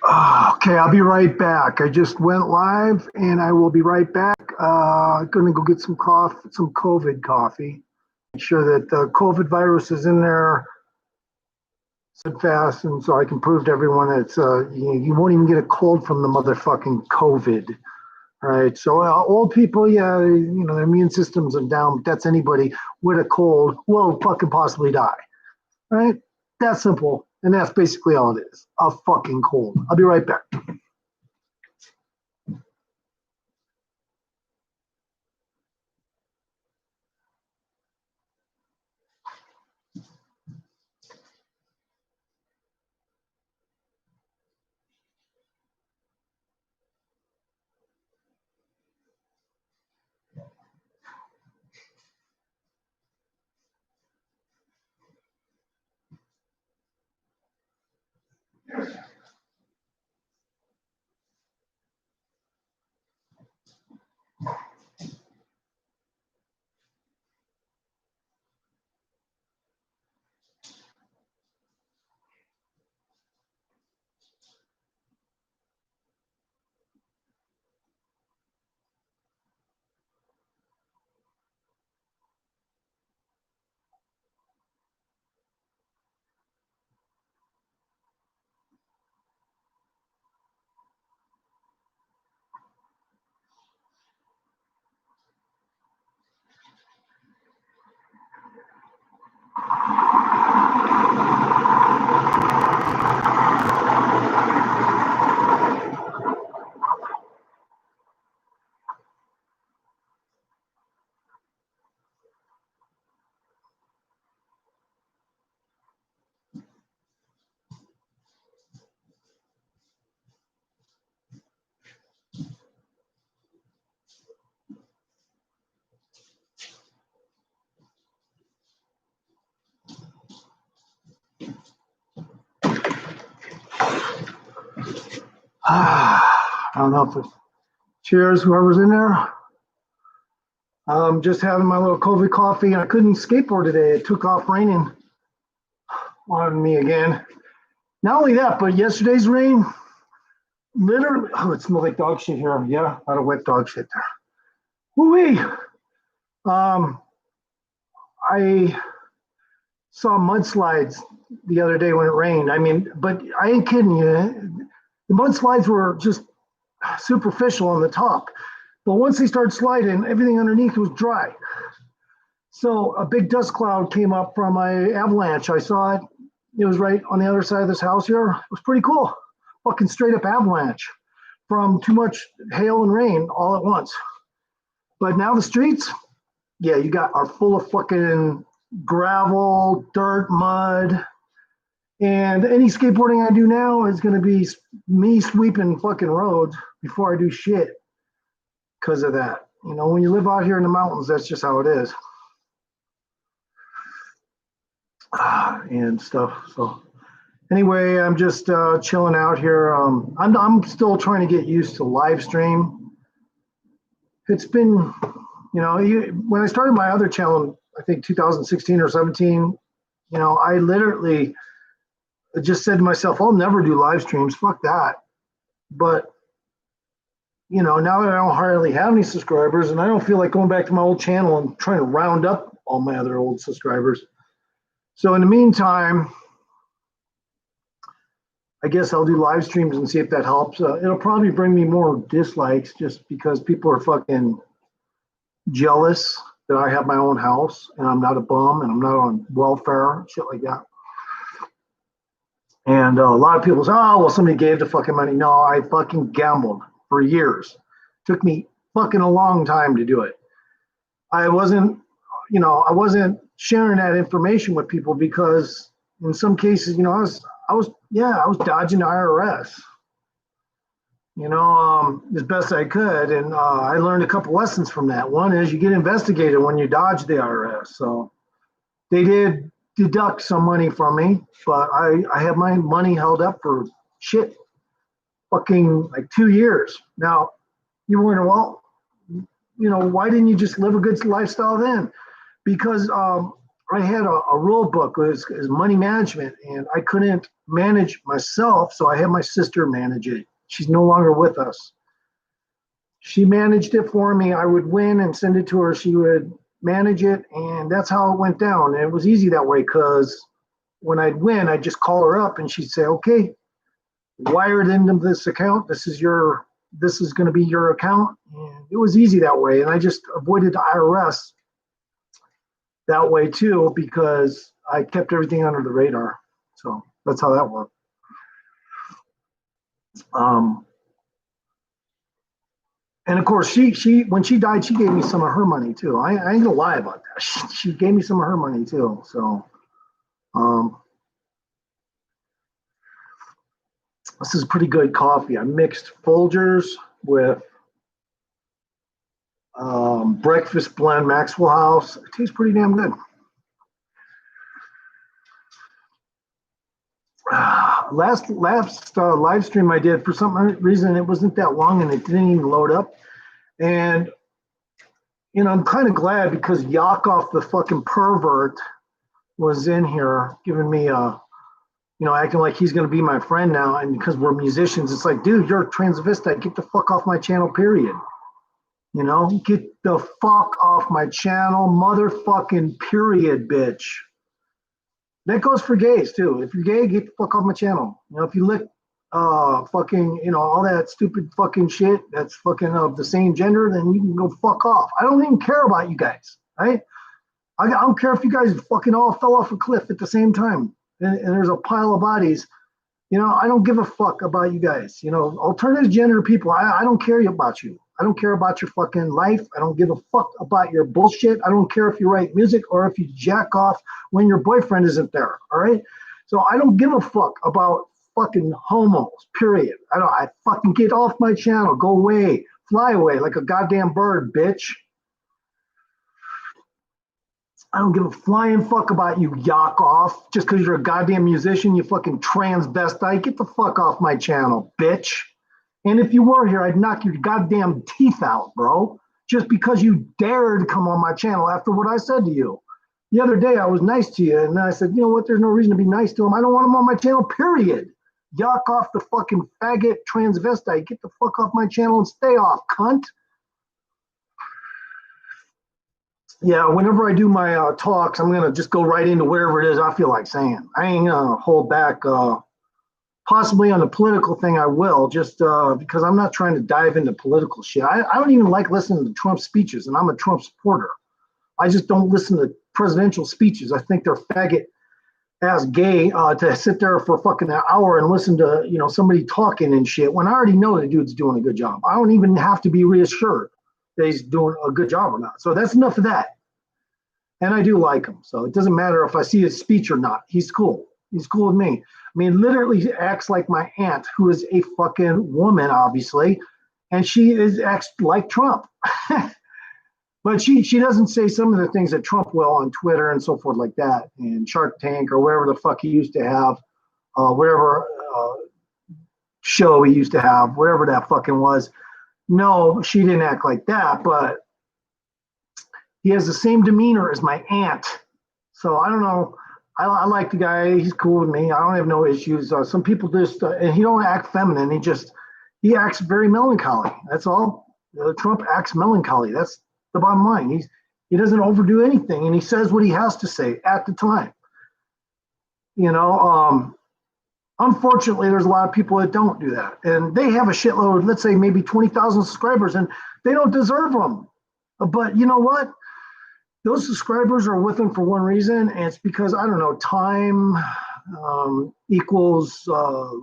Okay, I'll be right back. I just went live and I will be right back. Gonna go get some coffee, some COVID coffee. Make sure that the COVID virus is in there fast, and so I can prove to everyone that you won't even get a cold from the motherfucking COVID. All right, so old people, yeah, their immune systems are down. But that's anybody with a cold will fucking possibly die. All right, that's simple, and that's basically all it is. A fucking cold. I'll be right back. I don't know if it's cheers, whoever's in there. I'm just having my little COVID coffee. I couldn't skateboard today. It took off raining on me again. Not only that, but yesterday's rain, literally, it smells like dog shit here. Yeah, a lot of wet dog shit there. Woo-wee. Um, I saw mudslides the other day when it rained. I mean, but I ain't kidding you. The mudslides were just superficial on the top. But once they started sliding, everything underneath was dry. So a big dust cloud came up from my avalanche. I saw it. It was right on the other side of this house here. It was pretty cool. Fucking straight up avalanche from too much hail and rain all at once. But now the streets, yeah, are full of fucking gravel, dirt, mud. And any skateboarding I do now is going to be me sweeping fucking roads before I do shit because of that. When you live out here in the mountains, that's just how it is. And stuff. So anyway, I'm just chilling out here. I'm still trying to get used to live stream. It's been, when I started my other channel, I think 2016 or 17, I literally just said to myself, I'll never do live streams. Fuck that. But, now that I don't hardly have any subscribers and I don't feel like going back to my old channel and trying to round up all my other old subscribers. So in the meantime, I guess I'll do live streams and see if that helps. It'll probably bring me more dislikes just because people are fucking jealous that I have my own house and I'm not a bum and I'm not on welfare, shit like that. And a lot of people say, oh, well, somebody gave the fucking money. No, I fucking gambled for years. Took me fucking a long time to do it. I wasn't sharing that information with people because in some cases, I was dodging the IRS, as best I could. And I learned a couple lessons from that. One is you get investigated when you dodge the IRS. So they did deduct some money from me, but I have my money held up for shit, fucking like 2 years. Now, you wonder, well, why didn't you just live a good lifestyle then? Because I had a rule book, it was money management, and I couldn't manage myself, so I had my sister manage it. She's no longer with us. She managed it for me. I would win and send it to her. She would manage it, and that's how it went down. And it was easy that way because when I'd win, I'd just call her up and she'd say, "Okay, wire it into this account. This is going to be your account." And it was easy that way. And I just avoided the IRS that way too because I kept everything under the radar. So that's how that worked. Um, and of course, she when she died, she gave me some of her money too. I ain't gonna lie about that. She gave me some of her money too. So um, this is pretty good coffee. I mixed Folgers with breakfast blend Maxwell House. It tastes pretty damn good. Last live stream I did, for some reason it wasn't that long and it didn't even load up. And I'm kind of glad because Yakov the fucking pervert was in here giving me acting like he's going to be my friend now. And because we're musicians, it's like, dude, you're a transvestite. Get the fuck off my channel, period. Get the fuck off my channel, motherfucking period, bitch. That goes for gays too. If you're gay, get the fuck off my channel. If you lick fucking, all that stupid fucking shit that's fucking of the same gender, then you can go fuck off. I don't even care about you guys, right? I don't care if you guys fucking all fell off a cliff at the same time and there's a pile of bodies. I don't give a fuck about you guys. Alternative gender people, I don't care about you. I don't care about your fucking life. I don't give a fuck about your bullshit. I don't care if you write music or if you jack off when your boyfriend isn't there. All right. So I don't give a fuck about fucking homos, period. I fucking get off my channel. Go away. Fly away like a goddamn bird, bitch. I don't give a flying fuck about you, Yakov. Just because you're a goddamn musician, you fucking transvestite. Get the fuck off my channel, bitch. And if you were here, I'd knock your goddamn teeth out, bro. Just because you dared come on my channel after what I said to you. The other day, I was nice to you, and then I said, you know what, there's no reason to be nice to him. I don't want him on my channel, period. Yakov the fucking faggot transvestite. Get the fuck off my channel and stay off, cunt. Yeah, whenever I do my talks, I'm going to just go right into wherever it is I feel like saying. I ain't going to hold back. Possibly on the political thing, I will, just because I'm not trying to dive into political shit. I don't even like listening to Trump speeches, and I'm a Trump supporter. I just don't listen to presidential speeches. I think they're faggot ass gay to sit there for fucking an hour and listen to somebody talking and shit when I already know the dude's doing a good job. I don't even have to be reassured that he's doing a good job or not. So that's enough of that. And I do like him. So it doesn't matter if I see his speech or not. He's cool. He's cool with me. I mean, literally acts like my aunt, who is a fucking woman, obviously. And she acts like Trump. But she doesn't say some of the things that Trump will on Twitter and so forth like that, and Shark Tank or wherever the fuck he used to have, whatever show he used to have, whatever that fucking was. No, she didn't act like that, but he has the same demeanor as my aunt. So I don't know. I like the guy. He's cool with me. I don't have no issues. Some people just, and he don't act feminine. He acts very melancholy. That's all. Trump acts melancholy. That's the bottom line. He doesn't overdo anything, and he says what he has to say at the time. Unfortunately, there's a lot of people that don't do that, and they have a shitload. Let's say maybe 20,000 subscribers, and they don't deserve them. But you know what? Those subscribers are with them for one reason, and it's because, I don't know, time equals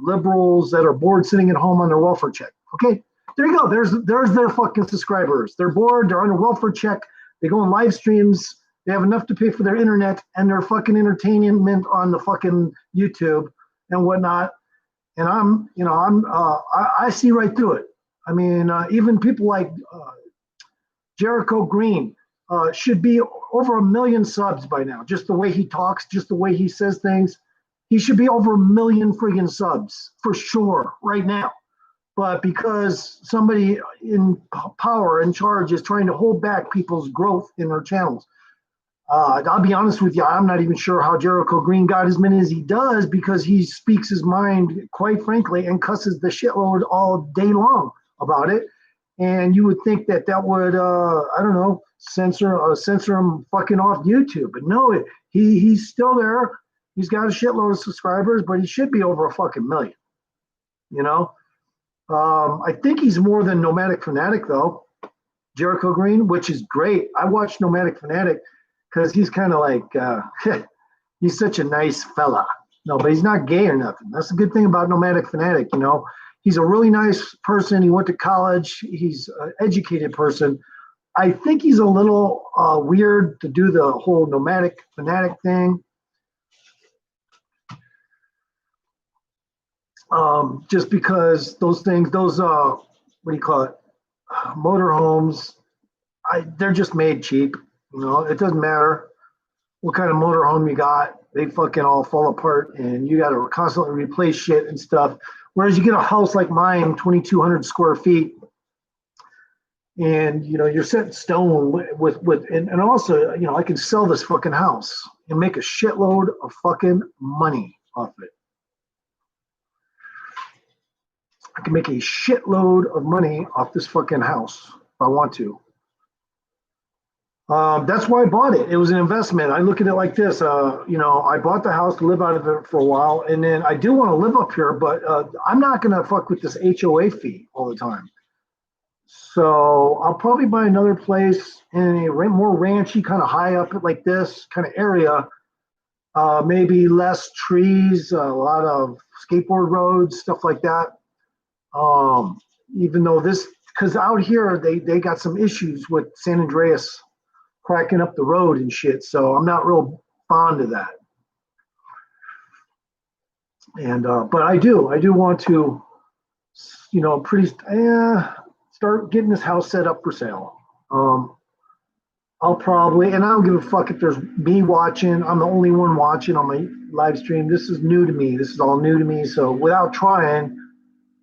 liberals that are bored sitting at home on their welfare check. Okay, there you go. There's their fucking subscribers. They're bored. They're on a welfare check. They go on live streams. They have enough to pay for their internet and their fucking entertainment on the fucking YouTube and whatnot. And I see right through it. I mean, even people like Jericho Green should be over 1 million subs by now. Just the way he talks, just the way he says things. He should be over 1 million friggin' subs for sure right now. But because somebody in power, in charge, is trying to hold back people's growth in their channels, I'll be honest with you, I'm not even sure how Jericho Green got as many as he does because he speaks his mind, quite frankly, and cusses the shitload all day long about it. And you would think that that would, I don't know, censor him fucking off YouTube. But no, he's still there. He's got a shitload of subscribers, but he should be over a fucking million. You know, I think he's more than Nomadic Fanatic though. Jericho Green, which is great. I watched Nomadic Fanatic because he's kind of like he's such a nice fella. No, but he's not gay or nothing. That's the good thing about Nomadic Fanatic. You know, he's a really nice person. He went to college. He's an educated person. I think he's a little weird to do the whole Nomadic Fanatic thing. Just because those things, those what do you call it, motorhomes, they're just made cheap. You know, it doesn't matter what kind of motorhome you got, they fucking all fall apart, and you got to constantly replace shit and stuff. Whereas you get a house like mine, 2,200 square feet, and you know you're set in stone with and also you know I can sell this fucking house and make a shitload of fucking money off it. I can make a shitload of money off this fucking house if I want to. That's why I bought it. It was an investment. I look at it like this. You know, I bought the house to live out of it for a while, and then I do want to live up here, but I'm not going to fuck with this HOA fee all the time. So I'll probably buy another place in a more ranchy, kind of high up like this kind of area. Maybe less trees, a lot of skateboard roads, stuff like that. Even though this, because out here they got some issues with San Andreas cracking up the road and shit. So I'm not real fond of that. And but I do want to, you know, start getting this house set up for sale. I'll probably, and I don't give a fuck if there's me watching. I'm the only one watching on my live stream. This is new to me. This is all new to me. So without trying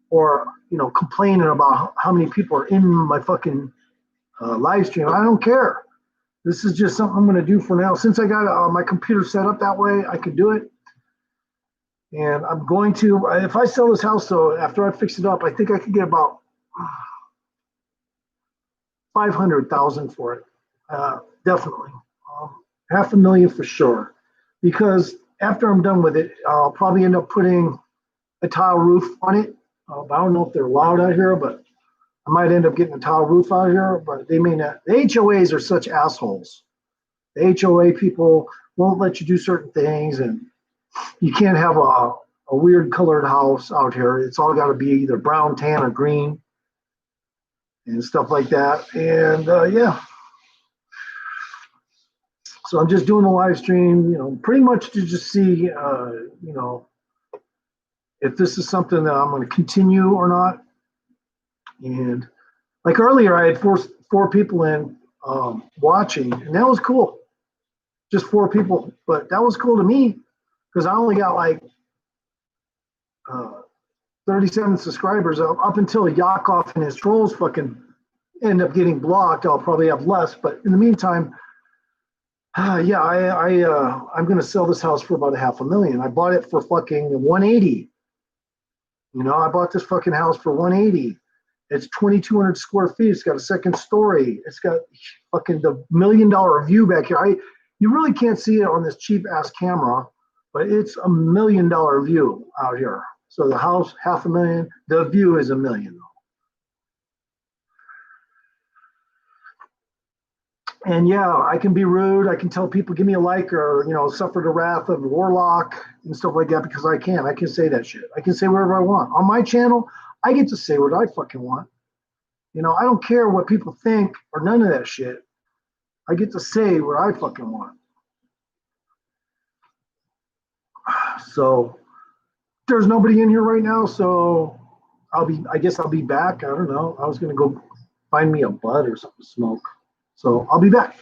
or you know complaining about how many people are in my fucking live stream, I don't care. This is just something I'm going to do for now. Since I got my computer set up that way, I can do it. And I'm going to, if I sell this house, though, after I fix it up, I think I could get about 500,000 for it. Definitely. 500,000 for sure. Because after I'm done with it, I'll probably end up putting a tile roof on it. I don't know if they're allowed out here, but I might end up getting a tile roof out here, but they may not. The HOAs are such assholes. The HOA people won't let you do certain things, and you can't have a weird colored house out here. It's all got to be either brown, tan, or green, and stuff like that. And yeah, so I'm just doing a live stream, you know, pretty much to just see, you know, if this is something that I'm going to continue or not. And like earlier, I had four people in watching, and that was cool. Just four people, but that was cool to me because I only got like 37 subscribers up until Yakov and his trolls fucking end up getting blocked. I'll probably have less, but in the meantime, yeah, I'm gonna sell this house for about 500,000. I bought it for fucking 180. You know, I bought this fucking house for 180. It's 2,200 square feet. It's got a second story. It's got fucking the $1 million view back here. You really can't see it on this cheap ass camera, but it's $1 million view out here. So the house, 500,000. The view is $1 million. And yeah, I can be rude. I can tell people, give me a like, or you know, suffer the wrath of Warlock and stuff like that because I can. I can say that shit. I can say whatever I want on my channel. I get to say what I fucking want. You know, I don't care what people think or none of that shit. I get to say what I fucking want. So there's nobody in here right now, so I guess I'll be back. I don't know. I was gonna go find me a bud or something to smoke. So I'll be back.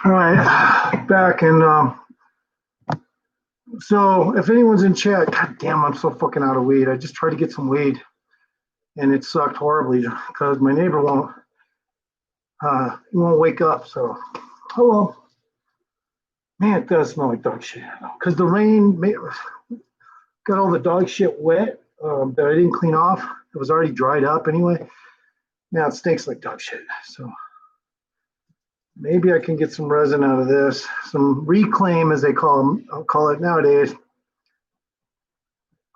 All right, back, and So if anyone's in chat, god damn, I'm so fucking out of weed. I just tried to get some weed and it sucked horribly because my neighbor won't wake up. So, oh well, man, it does smell like dog shit because the rain got all the dog shit wet that I didn't clean off. It was already dried up anyway. Now it stinks like dog shit. So maybe I can get some resin out of this, some reclaim as they call it nowadays.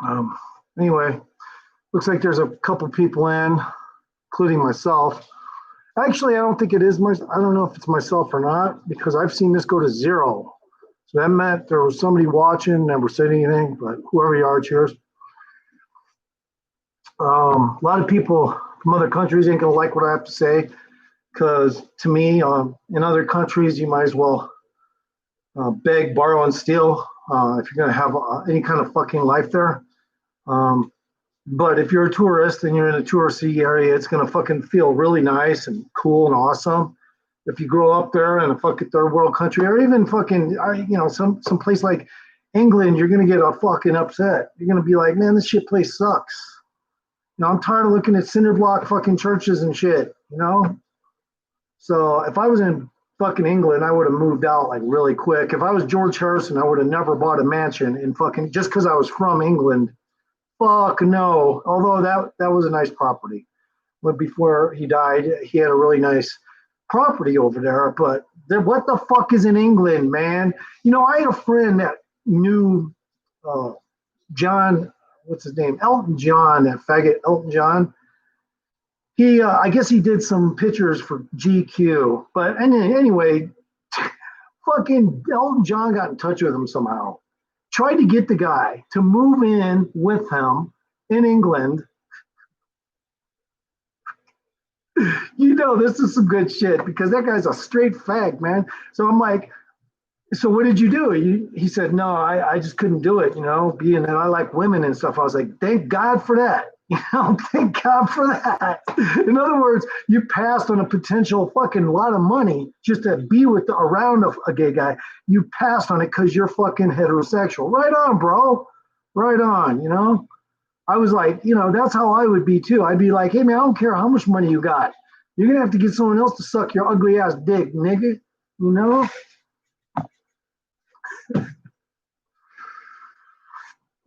Um, anyway, looks like there's a couple people in, including myself. Actually, I don't think it is I don't know if it's myself or not because I've seen this go to 0. So that meant there was somebody watching, never said anything, but whoever you are, cheers. A lot of people from other countries ain't gonna like what I have to say because to me, in other countries, you might as well beg, borrow, and steal if you're gonna have any kind of fucking life there. But if you're a tourist and you're in a touristy area, it's gonna fucking feel really nice and cool and awesome. If you grow up there in a fucking third world country, or even fucking, some place like England, you're gonna get a fucking upset. You're gonna be like, man, this shit place sucks. I'm tired of looking at cinder block fucking churches and shit. So if I was in fucking England, I would have moved out like really quick. If I was George Harrison, I would have never bought a mansion in fucking just because I was from England. Fuck no. Although that was a nice property. But before he died, he had a really nice property over there. But what the fuck is in England, man? I had a friend that knew John, what's his name? Elton John, that faggot Elton John. He, I guess he did some pictures for GQ. But anyway, fucking Elton John got in touch with him somehow. Tried to get the guy to move in with him in England. This is some good shit because that guy's a straight fag, man. So I'm like, so what did you do? He said, no, I just couldn't do it, being that I like women and stuff. I was like, thank God for that. Thank God for that. In other words, you passed on a potential fucking lot of money just to be around a gay guy. You passed on it because you're fucking heterosexual. Right on, bro. Right on, I was like, that's how I would be too. I'd be like, hey man, I don't care how much money you got. You're gonna have to get someone else to suck your ugly ass dick, nigga.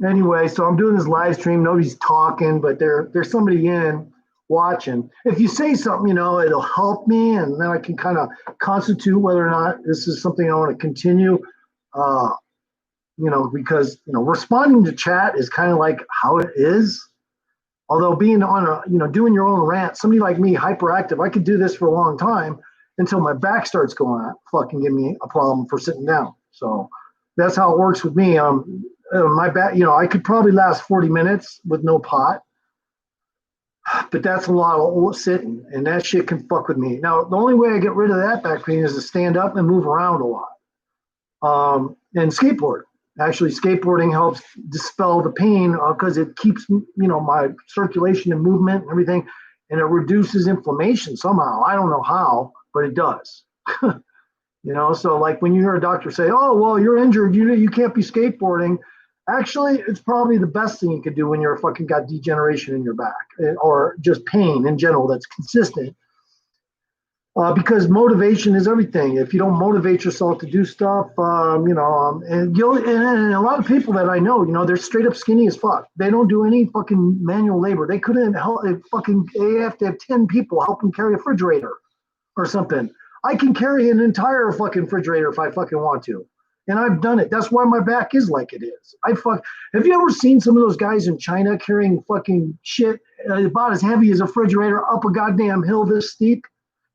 Anyway, so I'm doing this live stream. Nobody's talking, but there's somebody in watching. If you say something, it'll help me, and then I can kind of constitute whether or not this is something I want to continue. Because responding to chat is kind of like how it is. Although being on doing your own rant, somebody like me, hyperactive, I could do this for a long time until my back starts going out, fucking give me a problem for sitting down. So that's how it works with me. My back, I could probably last 40 minutes with no pot, but that's a lot of sitting, and that shit can fuck with me. Now, the only way I get rid of that back pain is to stand up and move around a lot. And skateboard. Actually, skateboarding helps dispel the pain because it keeps, my circulation and movement and everything, and it reduces inflammation somehow. I don't know how, but it does. So like when you hear a doctor say, oh, well, you're injured, you can't be skateboarding. Actually, it's probably the best thing you could do when you're fucking got degeneration in your back or just pain in general that's consistent. Because motivation is everything. If you don't motivate yourself to do stuff, and a lot of people that I know, they're straight up skinny as fuck. They don't do any fucking manual labor. They couldn't help. They have to have 10 people help them carry a refrigerator or something. I can carry an entire fucking refrigerator if I fucking want to. And I've done it. That's why my back is like it is. Have you ever seen some of those guys in China carrying fucking shit about as heavy as a refrigerator up a goddamn hill this steep?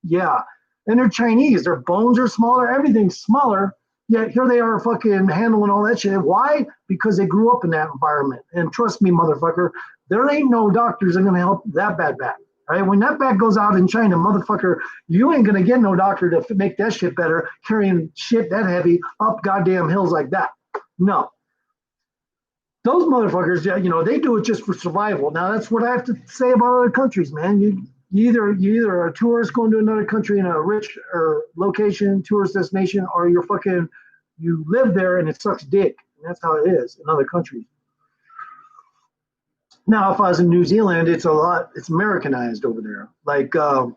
Yeah. And they're Chinese. Their bones are smaller. Everything's smaller. Yet here they are fucking handling all that shit. Why? Because they grew up in that environment. And trust me, motherfucker, there ain't no doctors that are going to help that bad back. Right? When that back goes out in China, motherfucker, you ain't going to get no doctor to make that shit better, carrying shit that heavy up goddamn hills like that. No. Those motherfuckers, they do it just for survival. Now, that's what I have to say about other countries, man. You either are a tourist going to another country in a rich or location, tourist destination, or you live there and it sucks dick. That's how it is in other countries. Now, if I was in New Zealand, it's Americanized over there. Like the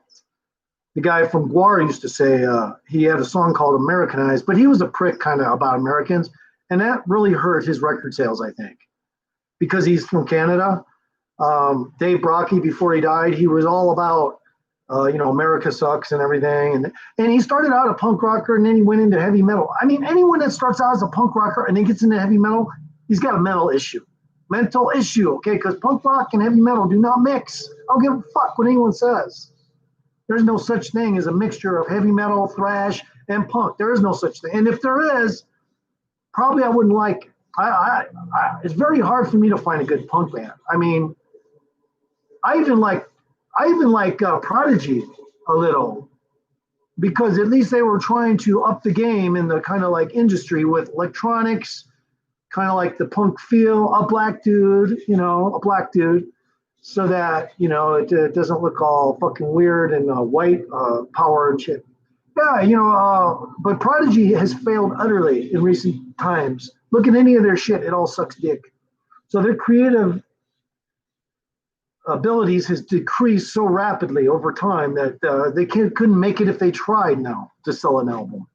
guy from Guar used to say, he had a song called Americanized, but he was a prick kind of about Americans. And that really hurt his record sales, I think, because he's from Canada. Dave Brockie, before he died, he was all about, America sucks and everything. And he started out a punk rocker and then he went into heavy metal. I mean, anyone that starts out as a punk rocker and then gets into heavy metal, he's got a mental issue, okay? Because punk rock and heavy metal do not mix. I don't give a fuck what anyone says. There's no such thing as a mixture of heavy metal, thrash, and punk. There is no such thing. And if there is, probably I wouldn't like. It's very hard for me to find a good punk band. I mean, I even like Prodigy a little, because at least they were trying to up the game in the kind of like industry with electronics, kind of like the punk feel, a black dude, so that, it doesn't look all fucking weird and white power and shit. Yeah, but Prodigy has failed utterly in recent times. Look at any of their shit, it all sucks dick. So their creative abilities has decreased so rapidly over time that they couldn't make it if they tried now to sell an album.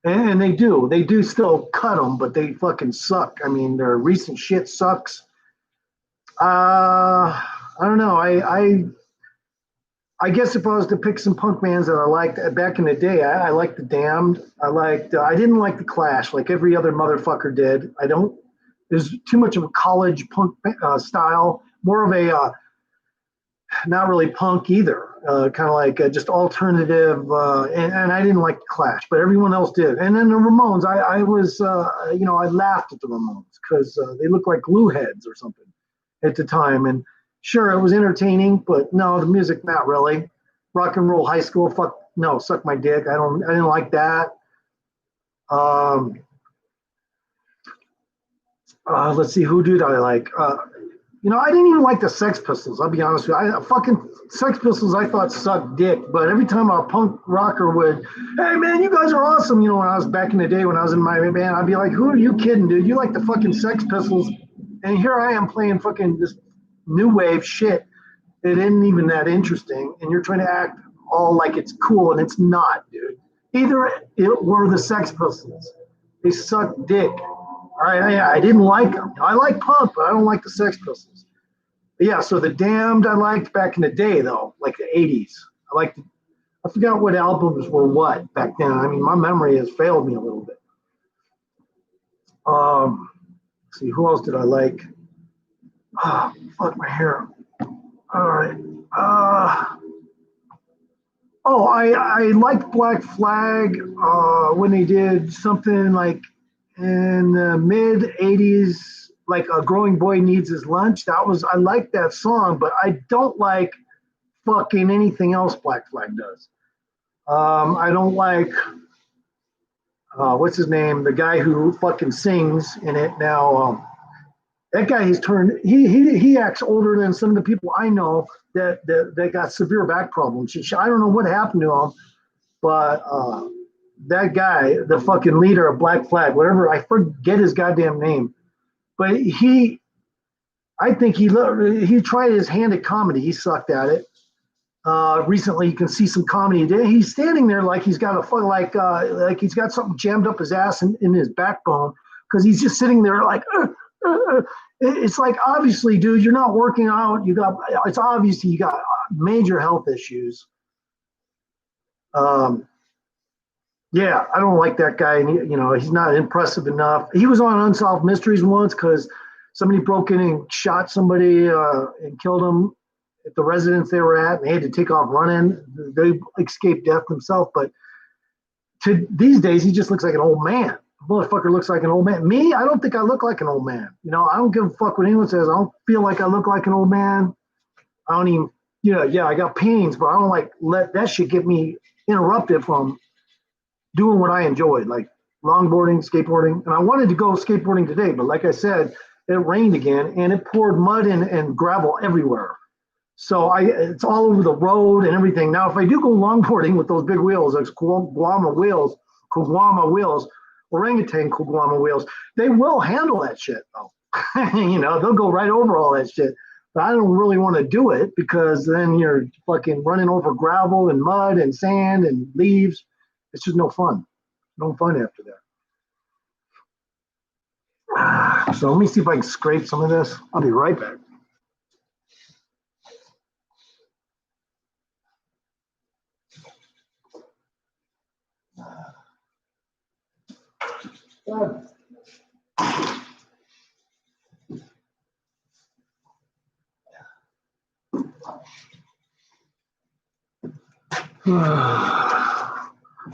And they do still cut them, but they fucking suck. I mean, their recent shit sucks. I don't know. I guess if I was to pick some punk bands that I liked back in the day, I liked the Damned. I didn't like the Clash like every other motherfucker did. There's too much of a college punk style, more of a not really punk either, kind of like just alternative. And I didn't like the Clash, but everyone else did. And then the Ramones, I laughed at the Ramones because they looked like glue heads or something at the time. And sure, it was entertaining, but no, the music, not really. Rock and Roll High School, fuck no, suck my dick. I didn't like that. Let's see, who did I like? I didn't even like the Sex Pistols. I'll be honest with you. Fucking Sex Pistols, I thought sucked dick. But every time a punk rocker would, hey man, you guys are awesome. When I was back in the day when I was in my band, I'd be like, who are you kidding, dude? You like the fucking Sex Pistols, and here I am playing fucking this new wave shit. It isn't even that interesting, and you're trying to act all like it's cool, and it's not, dude. Either it were the Sex Pistols. They suck dick. All right, I didn't like them. I like punk, but I don't like the Sex Pistols. But yeah, so the Damned I liked back in the day, though, like the 80s. I forgot what albums were what back then. I mean, my memory has failed me a little bit. Let's see, who else did I like? Oh, fuck my hair. All right. I liked Black Flag when they did something like in the mid 80s, like A Growing Boy Needs His Lunch. I like that song, but I don't like fucking anything else Black Flag does. I don't like, what's his name? The guy who fucking sings in it now. That guy has turned, he acts older than some of the people I know that got severe back problems. I don't know what happened to him, but that guy, the fucking leader of Black Flag, whatever, I forget his goddamn name, but I think he tried his hand at comedy. He sucked at it. Recently, you can see some comedy. He's standing there like he's got like he's got something jammed up his ass in his backbone, because he's just sitting there like. It's like, obviously, dude, you're not working out. It's obvious you got major health issues. Yeah, I don't like that guy. And he's not impressive enough. He was on Unsolved Mysteries once because somebody broke in and shot somebody and killed him at the residence they were at, and they had to take off running. They escaped death themselves, but these days he just looks like an old man. Motherfucker looks like an old man. Me, I don't think I look like an old man. I don't give a fuck what anyone says. I don't feel like I look like an old man. I don't even, yeah, I got pains, but I don't like let that shit get me interrupted from doing what I enjoyed, like longboarding, skateboarding. And I wanted to go skateboarding today, but like I said, it rained again and it poured mud and gravel everywhere. So it's all over the road and everything. Now, if I do go longboarding with those big wheels, those Kawama wheels, orangutan could go on my wheels. They will handle that shit though. They'll go right over all that shit. But I don't really want to do it because then you're fucking running over gravel and mud and sand and leaves. It's just no fun. No fun after that. So let me see if I can scrape some of this. I'll be right back.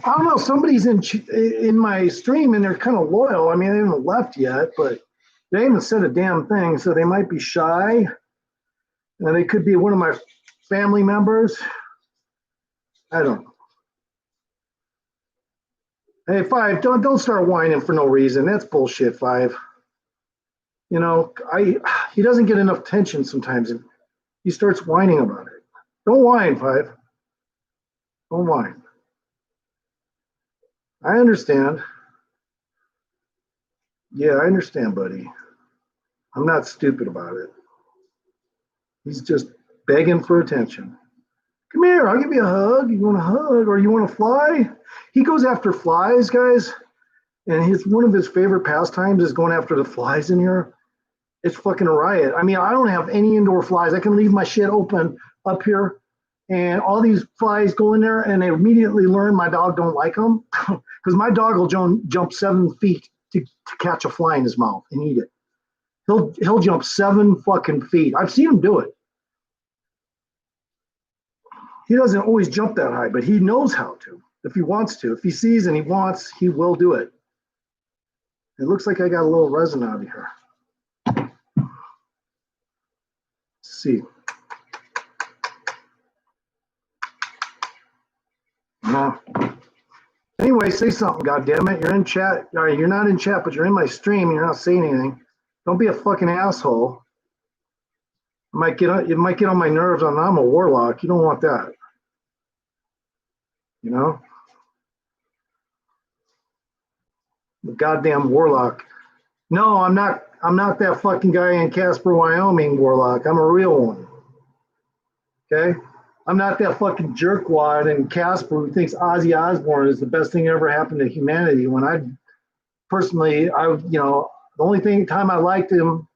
I don't know. Somebody's in my stream and they're kind of loyal. I mean, they haven't left yet, but they haven't said a damn thing, so they might be shy. And they could be one of my family members. I don't know. Hey, Five, don't start whining for no reason. That's bullshit, Five. He doesn't get enough attention sometimes. And he starts whining about it. Don't whine, Five. Don't whine. I understand. Yeah, I understand, buddy. I'm not stupid about it. He's just begging for attention. Come here, I'll give you a hug. You want a hug or you want to fly? He goes after flies, guys. And one of his favorite pastimes is going after the flies in here. It's fucking a riot. I mean, I don't have any indoor flies. I can leave my shit open up here and all these flies go in there and they immediately learn my dog don't like them because my dog will jump 7 feet to catch a fly in his mouth and eat it. He'll jump 7 fucking feet. I've seen him do it. He doesn't always jump that high, but he knows how to if he wants to. If he sees and he wants, he will do it. It looks like I got a little resin out of here. Let's see. Anyway, say something, goddammit. You're in chat. All right, you're not in chat, but you're in my stream and you're not saying anything. Don't be a fucking asshole. It might get on my nerves. I'm a warlock. You don't want that. The goddamn warlock. No, I'm not that fucking guy in Casper, Wyoming warlock. I'm a real one. Okay? I'm not that fucking jerkwad in Casper who thinks Ozzy Osbourne is the best thing that ever happened to humanity. When the only time I liked him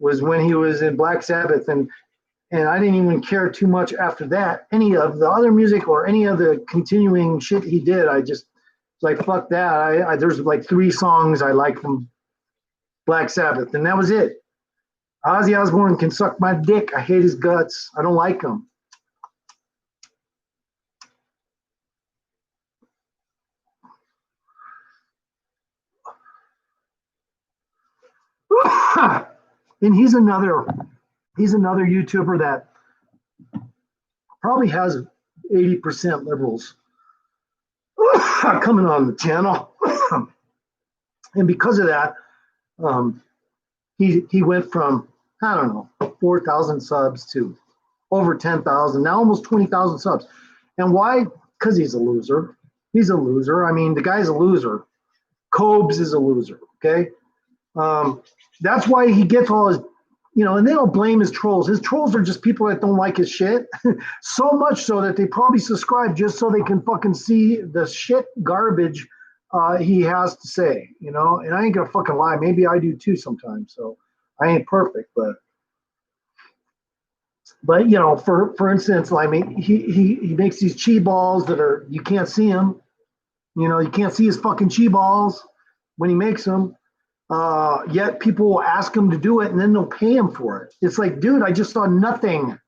was when he was in Black Sabbath, and I didn't even care too much after that. Any of the other music or any of the continuing shit he did, I just like fuck that. There's like 3 songs I like from Black Sabbath, and that was it. Ozzy Osbourne can suck my dick. I hate his guts. I don't like him. And he's another YouTuber that probably has 80% liberals coming on the channel. And because of that, he went from, I don't know, 4,000 subs to over 10,000, now almost 20,000 subs. And why? Because he's a loser. He's a loser. I mean, the guy's a loser. Cobes is a loser, okay? That's why he gets all his, and they don't blame his trolls. His trolls are just people that don't like his shit. So much so that they probably subscribe just so they can fucking see the shit garbage he has to say, and I ain't gonna fucking lie. Maybe I do too sometimes. So I ain't perfect, but for instance, I mean, he makes these chi balls that are, you can't see him. You can't see his fucking chi balls when he makes them. Yet people will ask him to do it and then they'll pay him for it. It's like, dude, I just saw nothing.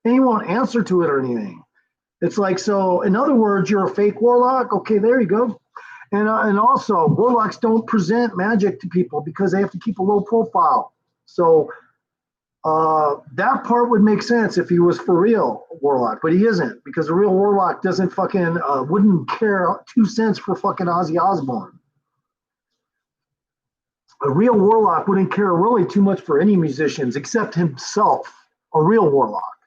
And he won't answer to it or anything. It's like, so in other words, you're a fake warlock. Okay, there you go. And also, warlocks don't present magic to people because they have to keep a low profile. So that part would make sense if he was for real warlock, but he isn't, because a real warlock doesn't fucking wouldn't care 2 cents for fucking Ozzy Osbourne. A real warlock wouldn't care really too much for any musicians except himself. A real warlock,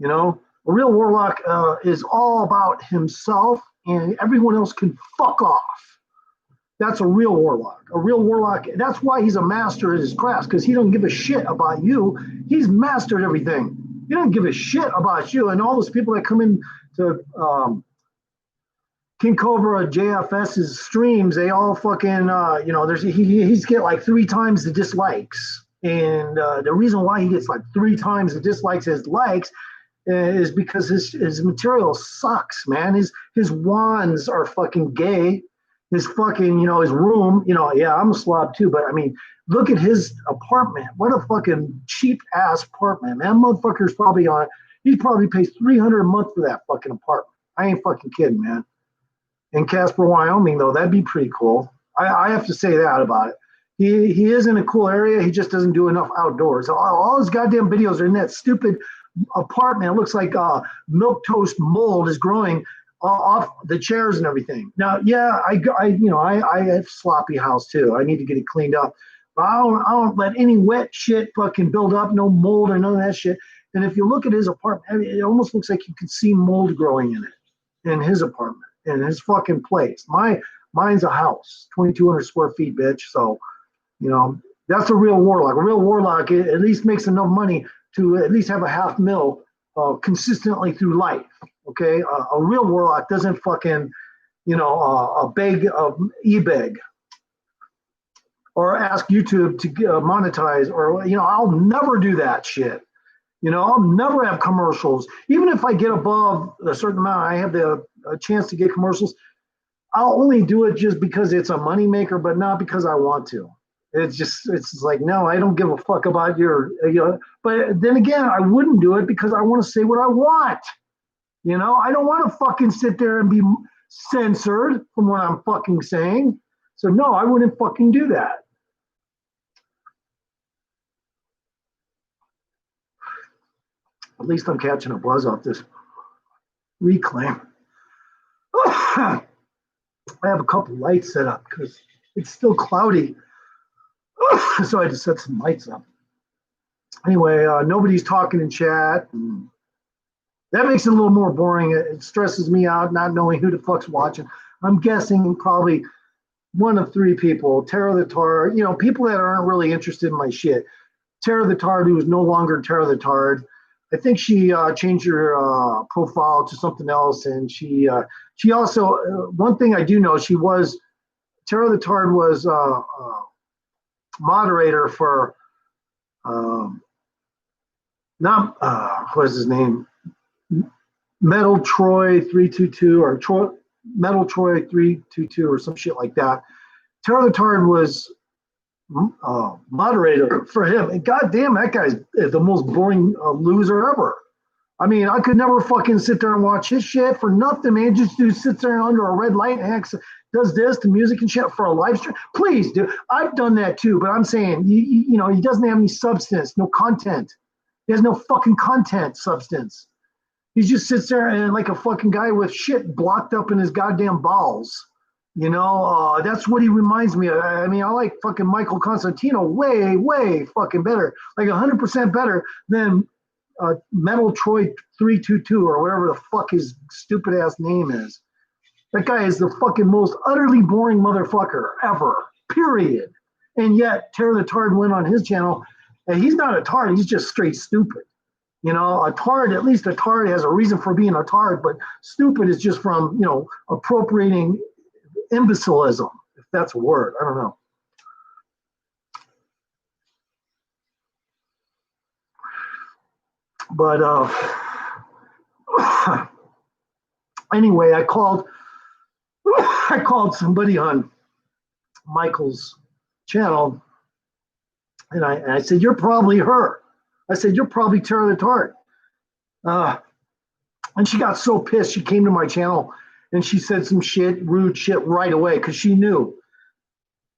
a real warlock is all about himself, and everyone else can fuck off. That's a real warlock. A real warlock. That's why he's a master at his craft, because he don't give a shit about you. He's mastered everything. He don't give a shit about you. And all those people that come in to King Cobra JFS's streams, they all fucking, he's get like 3 times the dislikes. And the reason why he gets like 3 times the dislikes as likes is because his material sucks, man. His wands are fucking gay. His fucking, his room, yeah, I'm a slob too, but I mean, look at his apartment. What a fucking cheap ass apartment, man. Motherfucker's probably he probably pays $300 a month for that fucking apartment. I ain't fucking kidding, man. In Casper, Wyoming, though, that'd be pretty cool. I have to say that about it. He is in a cool area. He just doesn't do enough outdoors. All his goddamn videos are in that stupid apartment. It looks like milk toast mold is growing off the chairs and everything. Now, yeah, I have sloppy house too. I need to get it cleaned up. But I don't let any wet shit fucking build up, no mold or none of that shit. And if you look at his apartment, it almost looks like you can see mold growing in it, in his apartment, in his fucking place. Mine's a house, 2,200 square feet, bitch. So, that's a real warlock. A real warlock at least makes enough money to at least have a $500,000 consistently through life. Okay, a real warlock doesn't fucking, beg or ask YouTube to monetize, or I'll never do that shit. I'll never have commercials. Even if I get above a certain amount, I have the chance to get commercials. I'll only do it just because it's a moneymaker, but not because I want to. It's like, no, I don't give a fuck about your, but then again, I wouldn't do it because I want to say what I want. I don't want to fucking sit there and be censored from what I'm fucking saying. So no, I wouldn't fucking do that. At least I'm catching a buzz off this reclaim. I have a couple lights set up because it's still cloudy. So I had to set some lights up. Anyway, nobody's talking in chat. And that makes it a little more boring. It stresses me out not knowing who the fuck's watching. I'm guessing probably one of 3 people. Tara the Tard, people that aren't really interested in my shit. Tara the Tard, who is no longer Tara the Tard. I think she changed her profile to something else. And she also, one thing I do know, Tara the Tard was moderator for, what's his name? Metal Troy 322 or Metal Troy 322 or some shit like that. Tara the Tard was moderator for him, and goddamn, that guy's the most boring loser ever. I mean, I could never fucking sit there and watch his shit for nothing, man. Just dude sits there under a red light and does this to music and shit for a live stream. Please, dude, I've done that too, but I'm saying, he doesn't have any substance, no content. He has no fucking content substance. He just sits there and like a fucking guy with shit blocked up in his goddamn bowels. That's what he reminds me of. I mean, I like fucking Michael Constantino way, way fucking better. Like 100% better than Metal Troy 322 or whatever the fuck his stupid ass name is. That guy is the fucking most utterly boring motherfucker ever, period. And yet, Tara the Tard went on his channel, and he's not a tard, he's just straight stupid. A tard, at least a tard has a reason for being a tard, but stupid is just from, appropriating imbecilism, if that's a word. I don't know. But anyway, I called somebody on Michael's channel, and I said, "You're probably her." I said, "You're probably Tara the Tard." And she got so pissed. She came to my channel and she said some rude shit right away because she knew,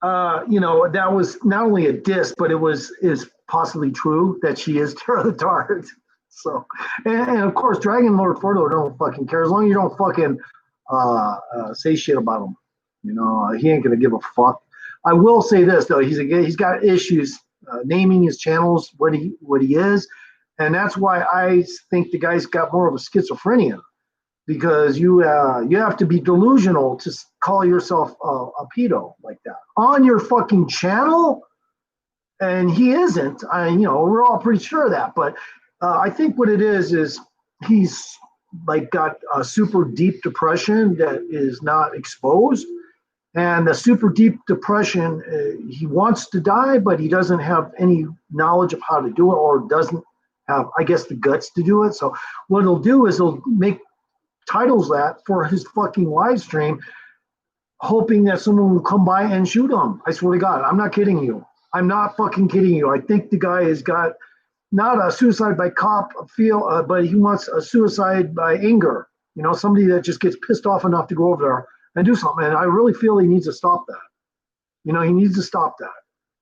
that was not only a diss, but is possibly true that she is Tara the Tard. So, and of course, Dragon Lord Fordo don't fucking care as long as you don't fucking say shit about him. He ain't gonna give a fuck. I will say this though, he's got issues naming his channels what he is, and that's why I think the guy's got more of a schizophrenia. because you have to be delusional to call yourself a pedo like that on your fucking channel, and he isn't. We're all pretty sure of that, but I think what it is he's like got a super deep depression that is not exposed, and the super deep depression, he wants to die, but he doesn't have any knowledge of how to do it, or doesn't have, I guess, the guts to do it. So what he'll do is he'll make titles that for his fucking live stream, hoping that someone will come by and shoot him. I swear to God, I'm not kidding you. I'm not fucking kidding you. I think the guy has got not a suicide by cop feel, but he wants a suicide by anger. Somebody that just gets pissed off enough to go over there and do something. And I really feel he needs to stop that. He needs to stop that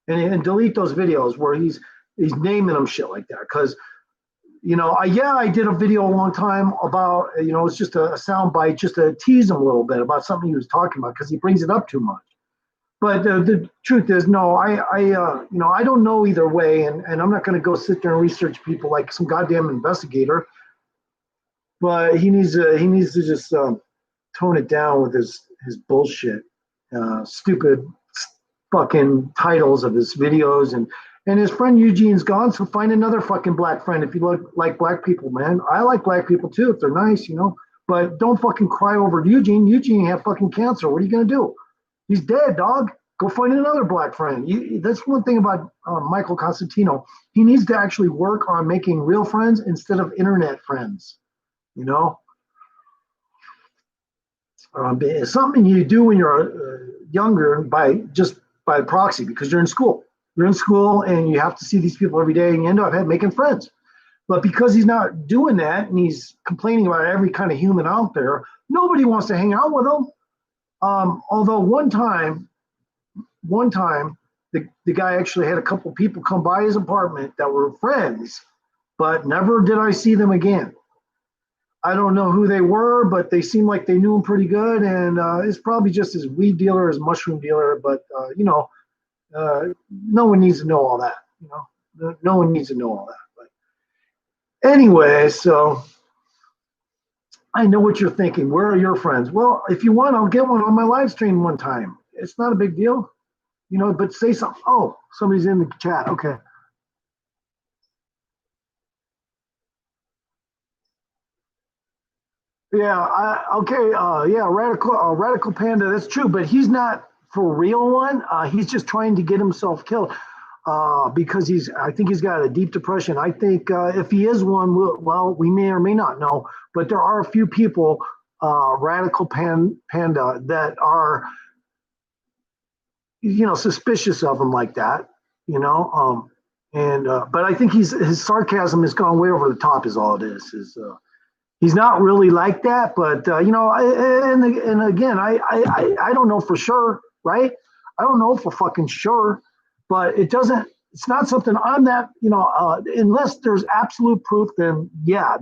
and delete those videos where he's naming them shit like that. Because I did a video a long time about, it's just a sound bite, just to tease him a little bit about something he was talking about, because he brings it up too much. But the truth is, no, I don't know either way, and I'm not going to go sit there and research people like some goddamn investigator. But he needs to just tone it down with his bullshit, stupid fucking titles of his videos, and his friend Eugene's gone, so find another fucking black friend if you like black people, man. I like black people too if they're nice, but don't fucking cry over Eugene. Eugene had fucking cancer. What are you gonna do? He's dead, dog. Go find another black friend. That's one thing about Michael Constantino. He needs to actually work on making real friends instead of internet friends. It's something you do when you're younger by proxy, because you're in school. You're in school and you have to see these people every day, and you end up making friends. But because he's not doing that and he's complaining about every kind of human out there, nobody wants to hang out with him. Although one time, the guy actually had a couple people come by his apartment that were friends, but never did I see them again. I don't know who they were, but they seemed like they knew him pretty good, and it's probably just his weed dealer, his mushroom dealer. But no one needs to know all that. No one needs to know all that. But anyway, so I know what you're thinking. Where are your friends? Well, if you want, I'll get one on my live stream one time. It's not a big deal, but say something. Oh, somebody's in the chat. Okay. Yeah, Radical Panda, that's true, but he's not for real one. He's just trying to get himself killed because I think he's got a deep depression. I think if he is one, we may or may not know, but there are a few people, Radical Panda, that are, suspicious of him like that, but I think his sarcasm has gone way over the top is all it is. He's not really like that, but and again, I don't know for sure, right? I don't know for fucking sure, but it's not something I'm that, unless there's absolute proof, then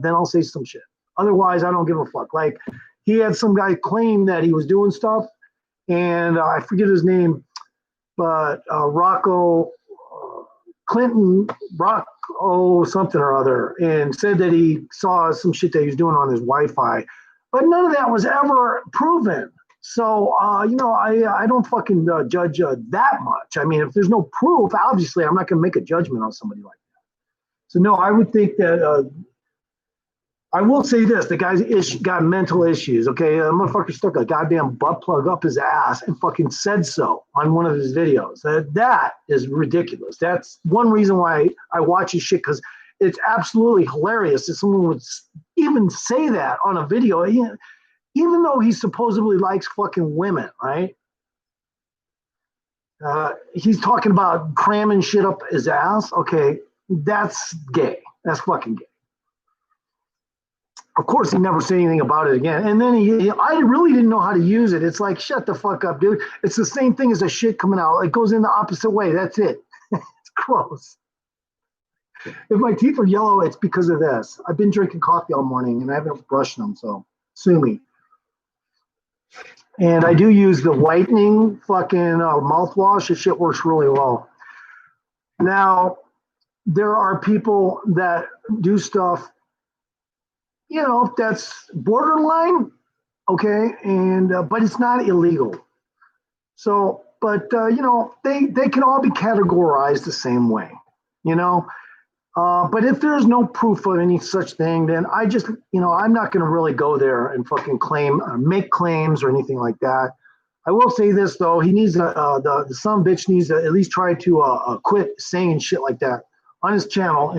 I'll say some shit. Otherwise, I don't give a fuck. Like, he had some guy claim that he was doing stuff, and I forget his name, but Rocco Clinton, something or other, and said that he saw some shit that he was doing on his Wi-Fi, but none of that was ever proven. So, I don't fucking judge that much. I mean, if there's no proof, obviously, I'm not going to make a judgment on somebody like that. So, no, I would think that. I will say this: the guy's got mental issues. Okay, a motherfucker stuck a goddamn butt plug up his ass and fucking said so on one of his videos. That is ridiculous. That's one reason why I watch his shit, because it's absolutely hilarious that someone would even say that on a video, even though he supposedly likes fucking women, right? He's talking about cramming shit up his ass. Okay, that's gay. That's fucking gay. Of course, he never said anything about it again. And then I really didn't know how to use it. It's like, shut the fuck up, dude. It's the same thing as a shit coming out. It goes in the opposite way. That's it. It's gross. If my teeth are yellow, it's because of this. I've been drinking coffee all morning and I haven't brushed them, so sue me. And I do use the whitening fucking mouthwash. The shit works really well. Now, there are people that do stuff, that's borderline, okay, and but it's not illegal. So, but they can all be categorized the same way, you know. But if there's no proof of any such thing, then I'm not going to really go there and fucking make claims or anything like that. I will say this though, he needs the son of a bitch needs to at least try to quit saying shit like that on his channel.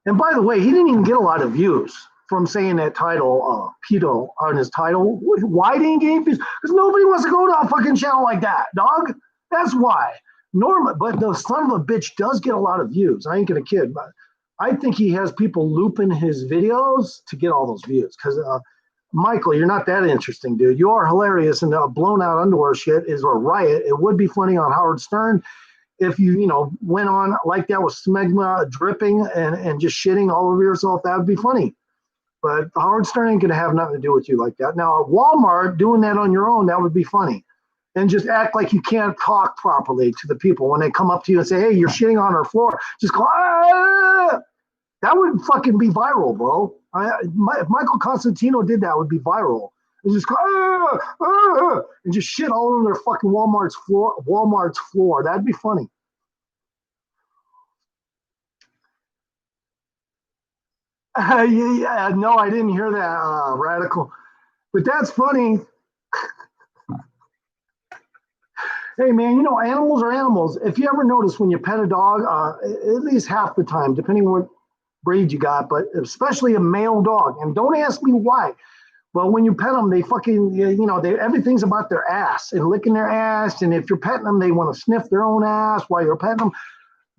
And by the way, he didn't even get a lot of views from saying that title, pedo, on his title. Why didn't he get views? Because nobody wants to go to a fucking channel like that, dog. That's why. Normally, but the son of a bitch does get a lot of views. I ain't gonna kid, but I think he has people looping his videos to get all those views. Because Michael, you're not that interesting, dude. You are hilarious, and blown out underwear shit is a riot. It would be funny on Howard Stern if you went on like that with smegma dripping and just shitting all over yourself. That would be funny. But Howard Stern ain't gonna have nothing to do with you like that. Now, at Walmart doing that on your own, that would be funny. And just act like you can't talk properly to the people when they come up to you and say, hey, you're shitting on our floor. Just go, ah! That would fucking be viral, bro. If Michael Constantino did that, it would be viral. And just go, ah, ah, and just shit all over their fucking Walmart's floor. That'd be funny. Yeah, no, I didn't hear that, Radical. But that's funny. Hey man, animals are animals. If you ever notice when you pet a dog, at least half the time, depending on what breed you got, but especially a male dog, and don't ask me why, but when you pet them, they fucking, everything's about their ass and licking their ass. And if you're petting them, they want to sniff their own ass while you're petting them.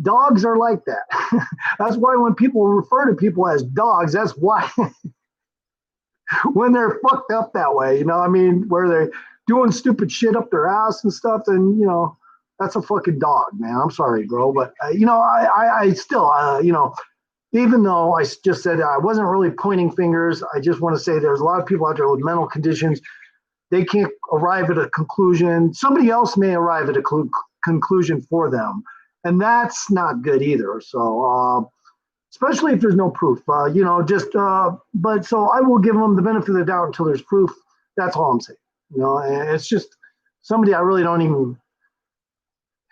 Dogs are like that. That's why when people refer to people as dogs, that's why when they're fucked up that way, where they're doing stupid shit up their ass and stuff, then that's a fucking dog, man. I'm sorry, bro, but I still, even though I just said I wasn't really pointing fingers, I just want to say there's a lot of people out there with mental conditions. They can't arrive at a conclusion. Somebody else may arrive at a conclusion for them, and that's not good either. So, especially if there's no proof, but so I will give them the benefit of the doubt until there's proof. That's all I'm saying. And it's just somebody I really don't even,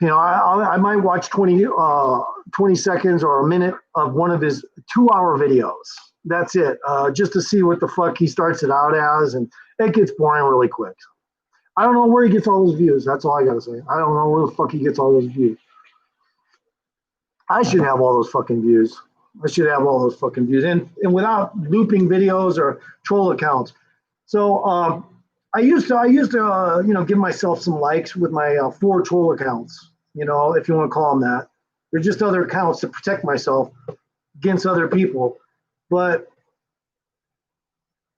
I might watch 20 seconds or a minute of one of his 2-hour videos. That's it. Just to see what the fuck he starts it out as. And it gets boring really quick. I don't know where he gets all those views. That's all I got to say. I don't know where the fuck he gets all those views. I should have all those fucking views. And without looping videos or troll accounts. So, I used to, give myself some likes with my 4 troll accounts, if you want to call them that. They're just other accounts to protect myself against other people. But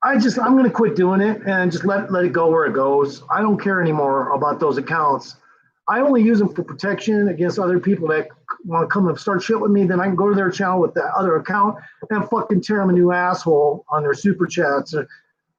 I'm going to quit doing it and just let it go where it goes. I don't care anymore about those accounts. I only use them for protection against other people that want to come and start shit with me. Then I can go to their channel with that other account and fucking tear them a new asshole on their super chats.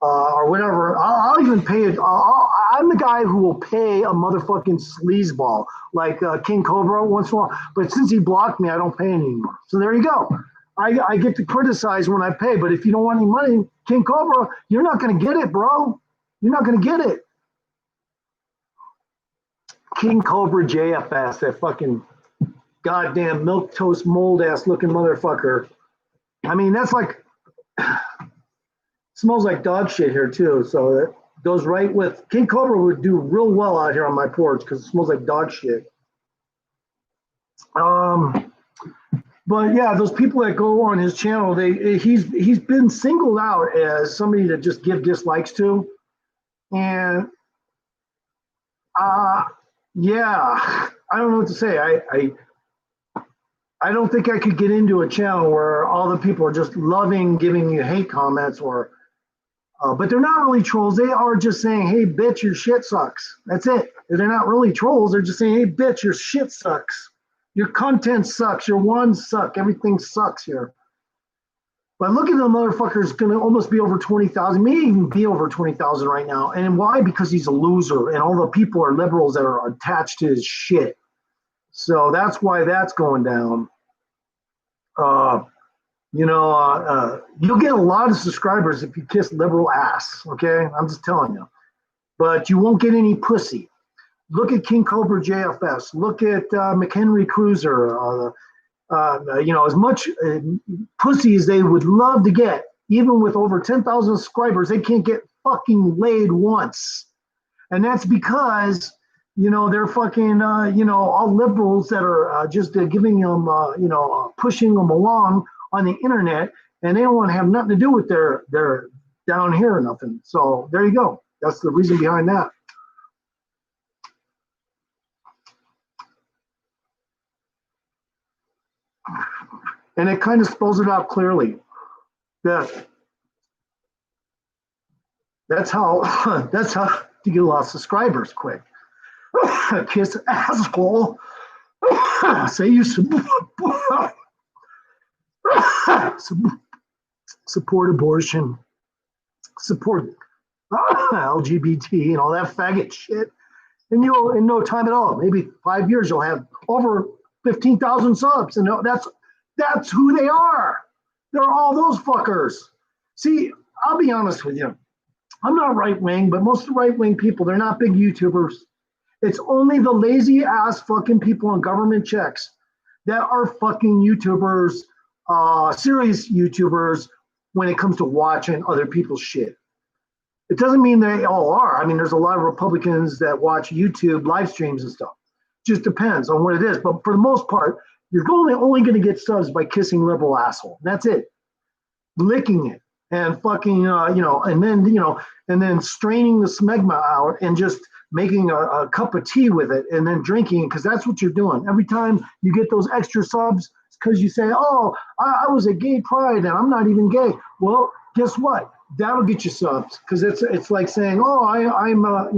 Or whatever. I'll even pay it. I'm the guy who will pay a motherfucking sleazeball like King Cobra once in a while. But since he blocked me, I don't pay anymore. So there you go. I get to criticize when I pay. But if you don't want any money, King Cobra, you're not going to get it, bro. You're not going to get it. King Cobra JFS, that fucking goddamn milquetoast mold ass looking motherfucker. I mean, that's like. Smells like dog shit here too, so it goes right with King Cobra would do real well out here on my porch because it smells like dog shit. But yeah, those people that go on his channel, he's been singled out as somebody to just give dislikes to, and yeah, I don't know what to say. I don't think I could get into a channel where all the people are just loving giving you hate comments or. But they're not really trolls. They are just saying, hey, bitch, your shit sucks. That's it. They're not really trolls. They're just saying, hey, bitch, your shit sucks. Your content sucks. Your wands suck. Everything sucks here. But look at the motherfucker's going to almost be over 20,000, maybe even be over 20,000 right now. And why? Because he's a loser. And all the people are liberals that are attached to his shit. So that's why that's going down. You'll get a lot of subscribers if you kiss liberal ass. Okay, I'm just telling you. But you won't get any pussy. Look at King Cobra JFS. Look at McHenry Cruiser. As much pussy as they would love to get, even with over 10,000 subscribers, they can't get fucking laid once. And that's because, they're fucking, all liberals that are just giving them, pushing them along on the internet, and they don't want to have nothing to do with their down here or nothing. So there you go. That's the reason behind that. And it kind of spells it out clearly. That that's how to get a lot of subscribers quick. Kiss asshole. Say you support abortion, support LGBT and all that faggot shit. And you'll, in no time at all, maybe 5 years, you'll have over 15,000 subs. And that's who they are. They're all those fuckers. See, I'll be honest with you. I'm not right wing, but most of the right wing people, they're not big YouTubers. It's only the lazy ass fucking people on government checks that are fucking YouTubers, serious YouTubers when it comes to watching other people's shit. It doesn't mean they all are. I mean, there's a lot of Republicans that watch YouTube live streams and stuff. Just depends on what it is. But for the most part, you're only going to get subs by kissing liberal asshole. That's it. Licking it and fucking, and then straining the smegma out and just making a cup of tea with it and then drinking it, because that's what you're doing. Every time you get those extra subs, it's because you say, oh, I was a gay pride and I'm not even gay. Well, guess what? That'll get you subs, because it's like saying, oh, I'm not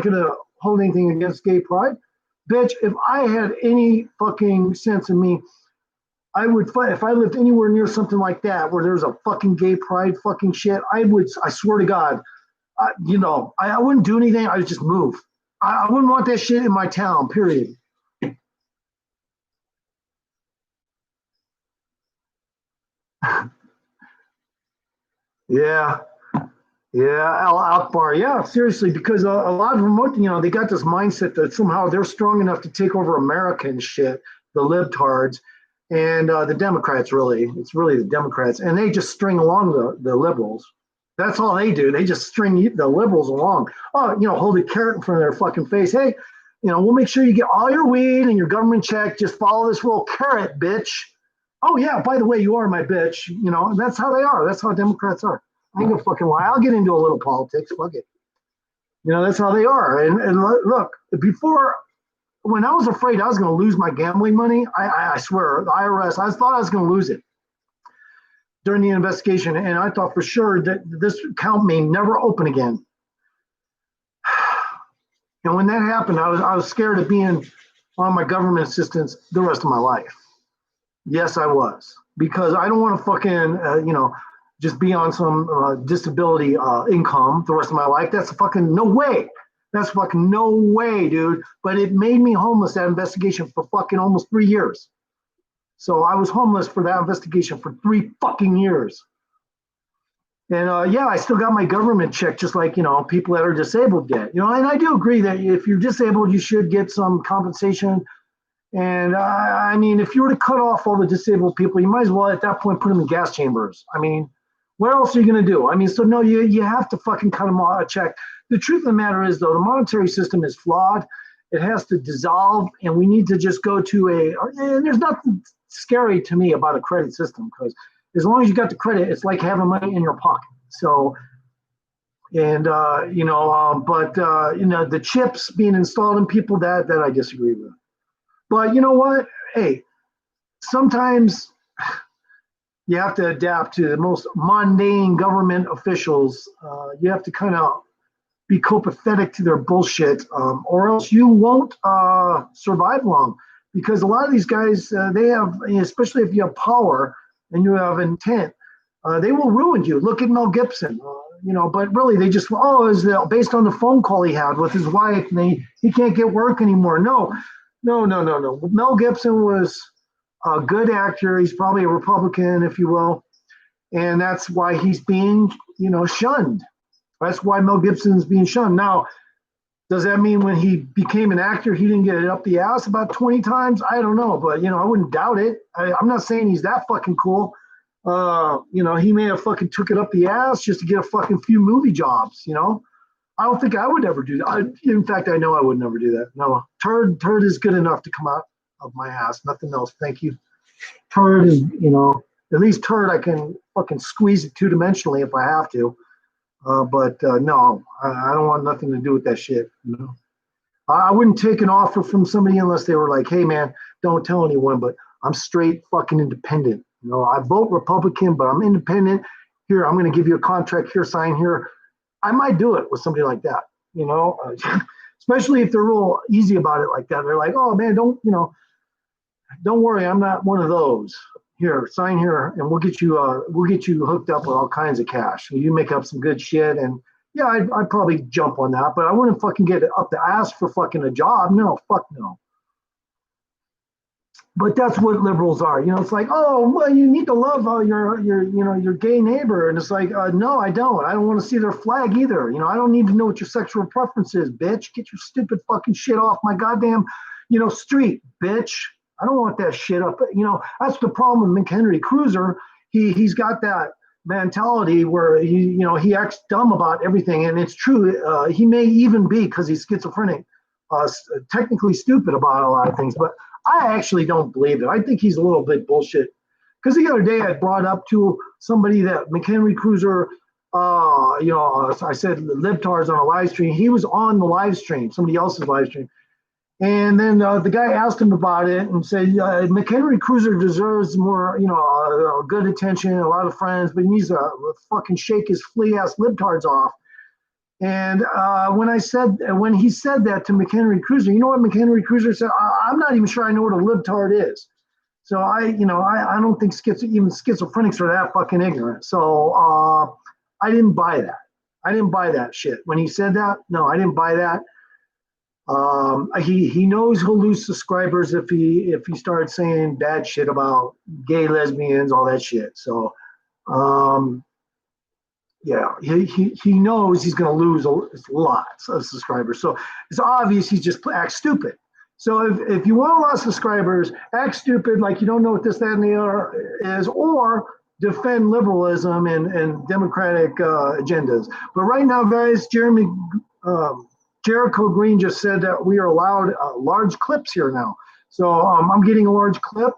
going to hold anything against gay pride. Bitch, if I had any fucking sense in me, I would fight. If I lived anywhere near something like that, where there's a fucking gay pride fucking shit, I swear to God, I wouldn't do anything. I would just move. I wouldn't want that shit in my town, period. Yeah. Yeah, Al Akbar. Yeah, seriously, because a lot of them, they got this mindset that somehow they're strong enough to take over America and shit, the libtards, and the Democrats, really. It's really the Democrats. And they just string along the liberals. That's all they do. They just string the liberals along. Oh, hold a carrot in front of their fucking face. Hey, we'll make sure you get all your weed and your government check. Just follow this little carrot, bitch. Oh, yeah, by the way, you are my bitch. And that's how they are. That's how Democrats are. I ain't gonna fucking lie. I'll get into a little politics. Fuck it. That's how they are. And look, before, when I was afraid I was going to lose my gambling money, I swear, the IRS, I thought I was going to lose it during the investigation. And I thought for sure that this account may never open again. And when that happened, I was scared of being on my government assistance the rest of my life. Yes, I was. Because I don't want to fucking, just be on some disability income the rest of my life. That's fucking no way. That's fucking no way, dude. But it made me homeless, that investigation, for fucking almost 3 years. So I was homeless for that investigation for 3 fucking years. And I still got my government check, just like, people that are disabled get. And I do agree that if you're disabled, you should get some compensation. And I mean, if you were to cut off all the disabled people, you might as well at that point put them in gas chambers. I mean, what else are you going to do? I mean, so no, you have to fucking cut them a check. The truth of the matter is, though, the monetary system is flawed. It has to dissolve, and we need to just go to and there's nothing scary to me about a credit system, because as long as you got the credit, it's like having money in your pocket. So, and, the chips being installed in people, that I disagree with. But you know what? Hey, sometimes you have to adapt to the most mundane government officials. You have to kind of be copacetic to their bullshit, or else you won't survive long. Because a lot of these guys, they have, especially if you have power and you have intent, they will ruin you. Look at Mel Gibson, but really they just, is based on the phone call he had with his wife, and he can't get work anymore. No. Mel Gibson was a good actor. He's probably a Republican, if you will, and that's why he's being, shunned. That's why Mel Gibson's being shunned. Now, does that mean when he became an actor, he didn't get it up the ass about 20 times? I don't know, but I wouldn't doubt it. I'm not saying he's that fucking cool. He may have fucking took it up the ass just to get a fucking few movie jobs. I don't think I would ever do that. In fact, I know I would never do that. No, turd is good enough to come out of my ass. Nothing else. Thank you. Turd is, at least turd I can fucking squeeze it two-dimensionally if I have to. But no, I don't want nothing to do with that shit. I wouldn't take an offer from somebody unless they were like, "Hey, man, don't tell anyone." But I'm straight fucking independent. I vote Republican, but I'm independent. Here, I'm going to give you a contract. Here, sign here. I might do it with somebody like that. Especially if they're real easy about it like that. They're like, "Oh man, don't worry, I'm not one of those. Here, sign here, and we'll get you hooked up with all kinds of cash. You make up some good shit, and yeah, I'd probably jump on that, but I wouldn't fucking get up the ass for fucking a job. No, fuck no. But that's what liberals are. It's like, oh, well, you need to love your gay neighbor, and it's like, no, I don't. I don't want to see their flag either. I don't need to know what your sexual preference is, bitch. Get your stupid fucking shit off my goddamn, street, bitch. I don't want that shit up. That's the problem with McHenry Cruiser. He's got that mentality where he acts dumb about everything, and it's true. He may even be, because he's schizophrenic, technically stupid about a lot of things, but I actually don't believe it. I think he's a little bit bullshit. Because the other day I brought up to somebody that McHenry Cruiser, I said libtards on a live stream. He was on the live stream, somebody else's live stream. And then the guy asked him about it and said, McHenry Cruiser deserves more, good attention, a lot of friends, but he needs to fucking shake his flea-ass libtards off. And when he said that to McHenry Cruiser, you know what McHenry Cruiser said? I'm not even sure I know what a libtard is. So I don't think even schizophrenics are that fucking ignorant. So I didn't buy that. I didn't buy that shit. When he said that, no, I didn't buy that. He knows he'll lose subscribers if he starts saying bad shit about gay, lesbians, all that shit. So yeah, he knows he's going to lose lots of subscribers. So it's obvious he just acts stupid. So if you want a lot of subscribers, act stupid like you don't know what this, that, and the other is, or defend liberalism and democratic agendas. But right now, guys, Jericho Green just said that we are allowed large clips here now. So I'm getting a large clip,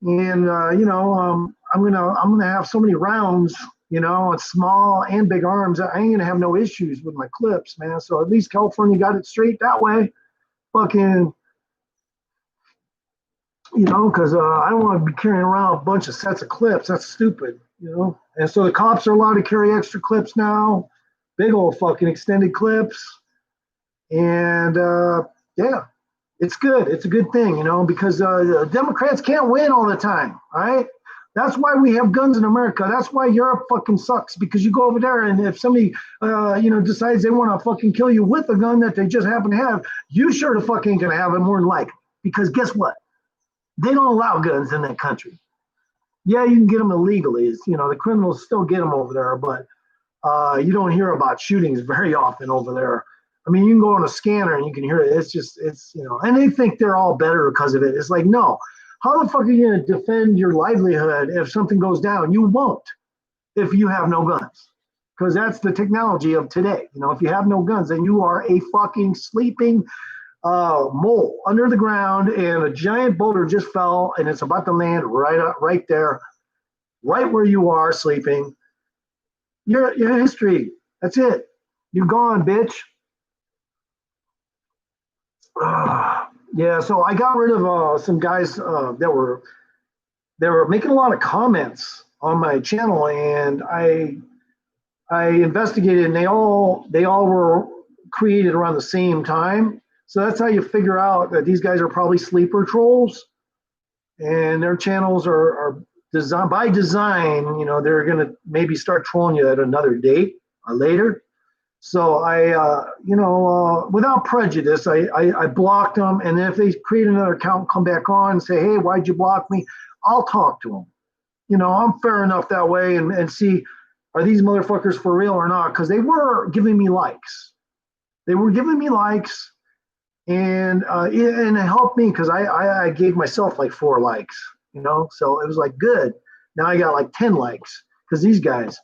and I'm gonna have so many rounds. It's small and big arms. I ain't gonna have no issues with my clips, man. So at least California got it straight that way. Fucking, because I don't want to be carrying around a bunch of sets of clips. That's stupid, And so the cops are allowed to carry extra clips now, big old fucking extended clips. And yeah, it's good. It's a good thing, because Democrats can't win all the time. All right. That's why we have guns in America. That's why Europe fucking sucks, because you go over there and if somebody, decides they want to fucking kill you with a gun that they just happen to have, you sure the fuck ain't going to have it more than likely. Because guess what? They don't allow guns in that country. Yeah, you can get them illegally. The criminals still get them over there, but you don't hear about shootings very often over there. I mean, you can go on a scanner and you can hear it. It's and they think they're all better because of it. It's like, no. How the fuck are you going to defend your livelihood if something goes down? You won't if you have no guns, because that's the technology of today. If you have no guns, then you are a fucking sleeping mole under the ground, and a giant boulder just fell and it's about to land right there, right where you are sleeping. Your history. That's it. You're gone, bitch. Yeah, so I got rid of some guys that were making a lot of comments on my channel, and I investigated, and they all were created around the same time. So that's how you figure out that these guys are probably sleeper trolls, and their channels are designed by design. They're gonna maybe start trolling you at another date later. So without prejudice, I blocked them. And then if they create another account, come back on and say, hey, why'd you block me? I'll talk to them. I'm fair enough that way and see, are these motherfuckers for real or not? Because they were giving me likes. They were giving me likes, and it helped me because I gave myself like 4 likes, so it was like good. Now I got like 10 likes because these guys,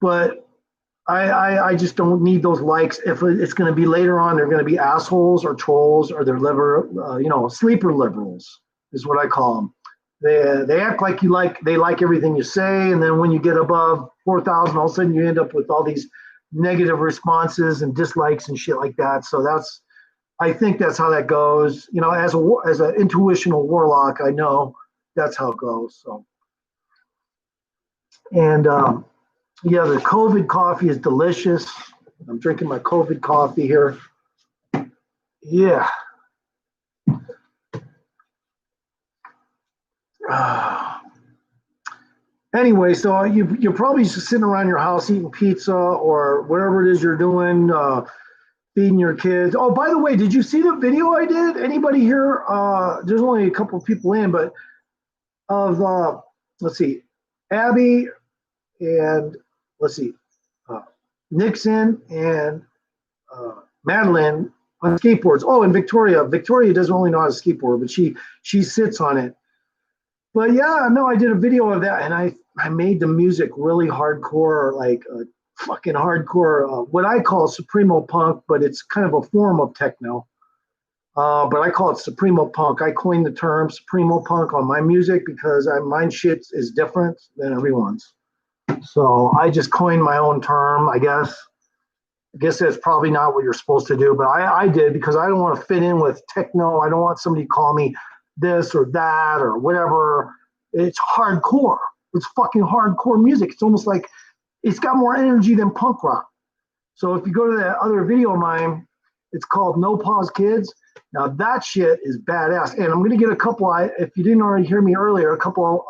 but I just don't need those likes. If it's going to be later on, they're going to be assholes or trolls or they're sleeper liberals is what I call them. They act like they like everything you say, and then when you get above 4,000, all of a sudden you end up with all these negative responses and dislikes and shit like that. So I think that's how that goes. As an intuitional warlock, I know that's how it goes. So, and yeah, the COVID coffee is delicious. I'm drinking my COVID coffee here. Yeah. Anyway, so you're probably just sitting around your house eating pizza or whatever it is you're doing, feeding your kids. Oh, by the way, did you see the video I did? Anybody here? There's only a couple of people in, but of let's see, Abby and let's see, Nixon and Madeline on skateboards. Oh, and Victoria. Victoria doesn't only know how to skateboard, but she sits on it. But yeah, no, I did a video of that, and I made the music really hardcore, like fucking hardcore, what I call Supremo punk, but it's kind of a form of techno. But I call it Supremo punk. I coined the term Supremo punk on my music because my shit is different than everyone's. So I just coined my own term, I guess. I guess that's probably not what you're supposed to do, but I did because I don't want to fit in with techno. I don't want somebody to call me this or that or whatever. It's hardcore. It's fucking hardcore music. It's almost like it's got more energy than punk rock. So if you go to that other video of mine, it's called No Pause Kids. Now that shit is badass. And I'm going to get a couple, if you didn't already hear me earlier, a couple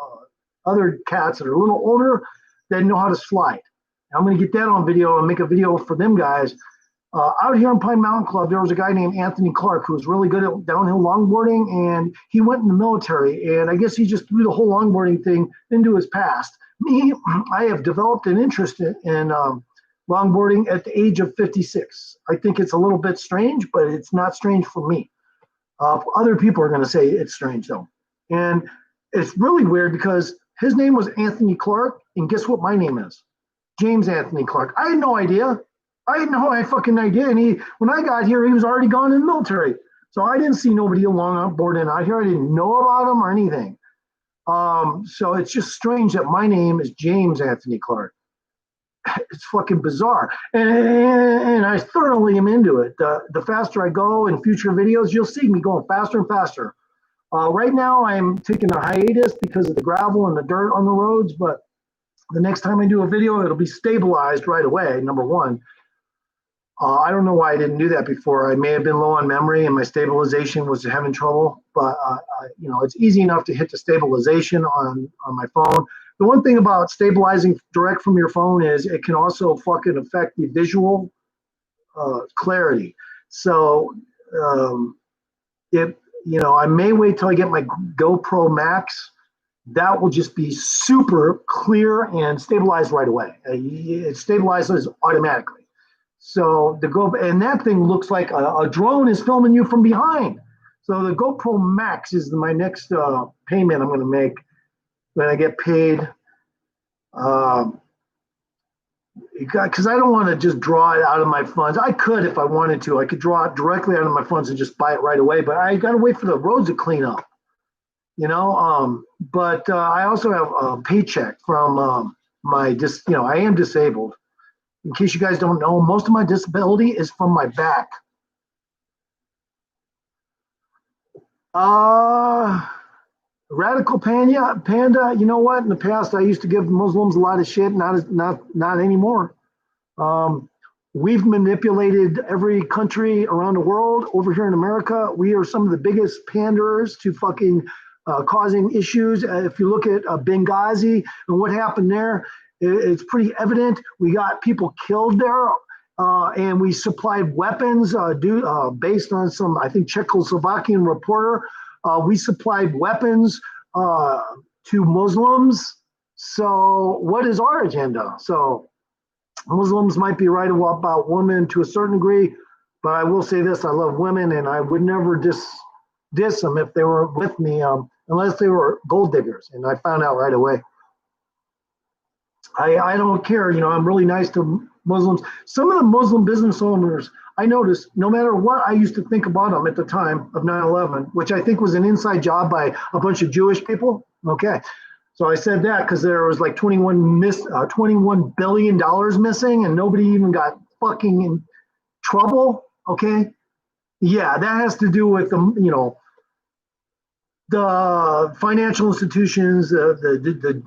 other cats that are a little older that know how to slide. I'm going to get that on video and make a video for them guys. Out here in Pine Mountain Club, there was a guy named Anthony Clark who was really good at downhill longboarding, and he went in the military. And I guess he just threw the whole longboarding thing into his past. Me, I have developed an interest in longboarding at the age of 56. I think it's a little bit strange, but it's not strange for me. Other people are going to say it's strange though. And it's really weird because his name was Anthony Clark, and guess what my name is? James Anthony Clark. I had no idea. I had no fucking idea. And when I got here, he was already gone in the military. So I didn't see nobody longboarding out here. I didn't know about him or anything. So it's just strange that my name is James Anthony Clark. It's fucking bizarre. And I thoroughly am into it. The faster I go in future videos, you'll see me going faster and faster. Right now, I'm taking a hiatus because of the gravel and the dirt on the roads, but the next time I do a video, it'll be stabilized right away, number one. I don't know why I didn't do that before. I may have been low on memory and my stabilization was having trouble, but it's easy enough to hit the stabilization on my phone. The one thing about stabilizing direct from your phone is it can also fucking affect the visual clarity. So I may wait till I get my GoPro Max. That will just be super clear and stabilized right away. It stabilizes automatically. So and that thing looks like a drone is filming you from behind. So the GoPro Max is my next payment I'm going to make when I get paid. Because I don't want to just draw it out of my funds. I could if I wanted to. I could draw it directly out of my funds and just buy it right away. But I got to wait for the roads to clean up. But I also have a paycheck from I am disabled. In case you guys don't know, most of my disability is from my back. Radical Panda, you know what? In the past, I used to give Muslims a lot of shit. Not anymore. We've manipulated every country around the world. Over here in America, we are some of the biggest panderers to fucking causing issues. If you look at Benghazi and what happened there, it's pretty evident. We got people killed there. and we supplied weapons based on some, I think, Czechoslovakian reporter. We supplied weapons to Muslims. So what is our agenda? So Muslims might be right about women to a certain degree, but I will say this: I love women, and I would never diss them if they were with me, unless they were gold diggers. And I found out right away. I don't care. I'm really nice to Muslims. Some of the Muslim business owners, I noticed, no matter what I used to think about them at the time of 9/11, which I think was an inside job by a bunch of Jewish people. Okay. So I said that because there was like $21 billion missing and nobody even got fucking in trouble. Okay. Yeah, that has to do with the financial institutions, the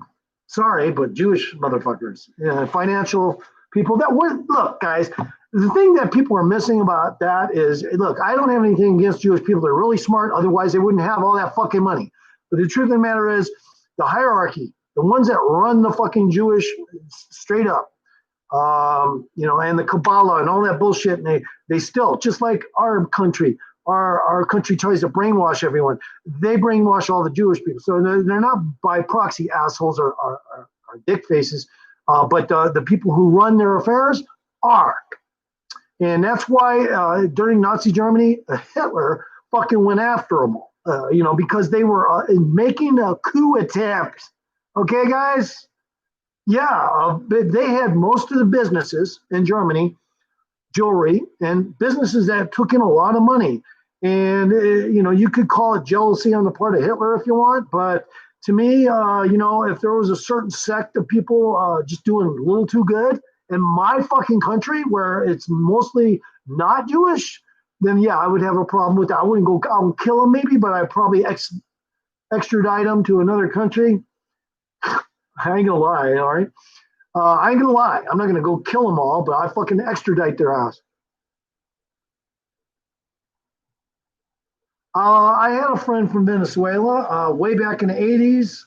sorry, but Jewish motherfuckers, financial people that would look, guys. The thing that people are missing about that is, look, I don't have anything against Jewish people. They're really smart. Otherwise, they wouldn't have all that fucking money. But the truth of the matter is, the hierarchy, the ones that run the fucking Jewish straight up, and the Kabbalah and all that bullshit, and they still, just like our country, our country tries to brainwash everyone. They brainwash all the Jewish people. So they're not by proxy assholes or dick faces, but the people who run their affairs are. And that's why during Nazi Germany, Hitler fucking went after them all, because they were making a coup attempt. Okay, guys? Yeah, they had most of the businesses in Germany, jewelry, and businesses that took in a lot of money. And, you could call it jealousy on the part of Hitler if you want. But to me, if there was a certain sect of people just doing a little too good in my fucking country where it's mostly not Jewish, then yeah, I would have a problem with that. I wouldn't go out and kill them maybe, but I'd probably extradite them to another country. I ain't gonna lie, all right? I ain't gonna lie. I'm not gonna go kill them all, but I fucking extradite their ass. I had a friend from Venezuela way back in the 80s.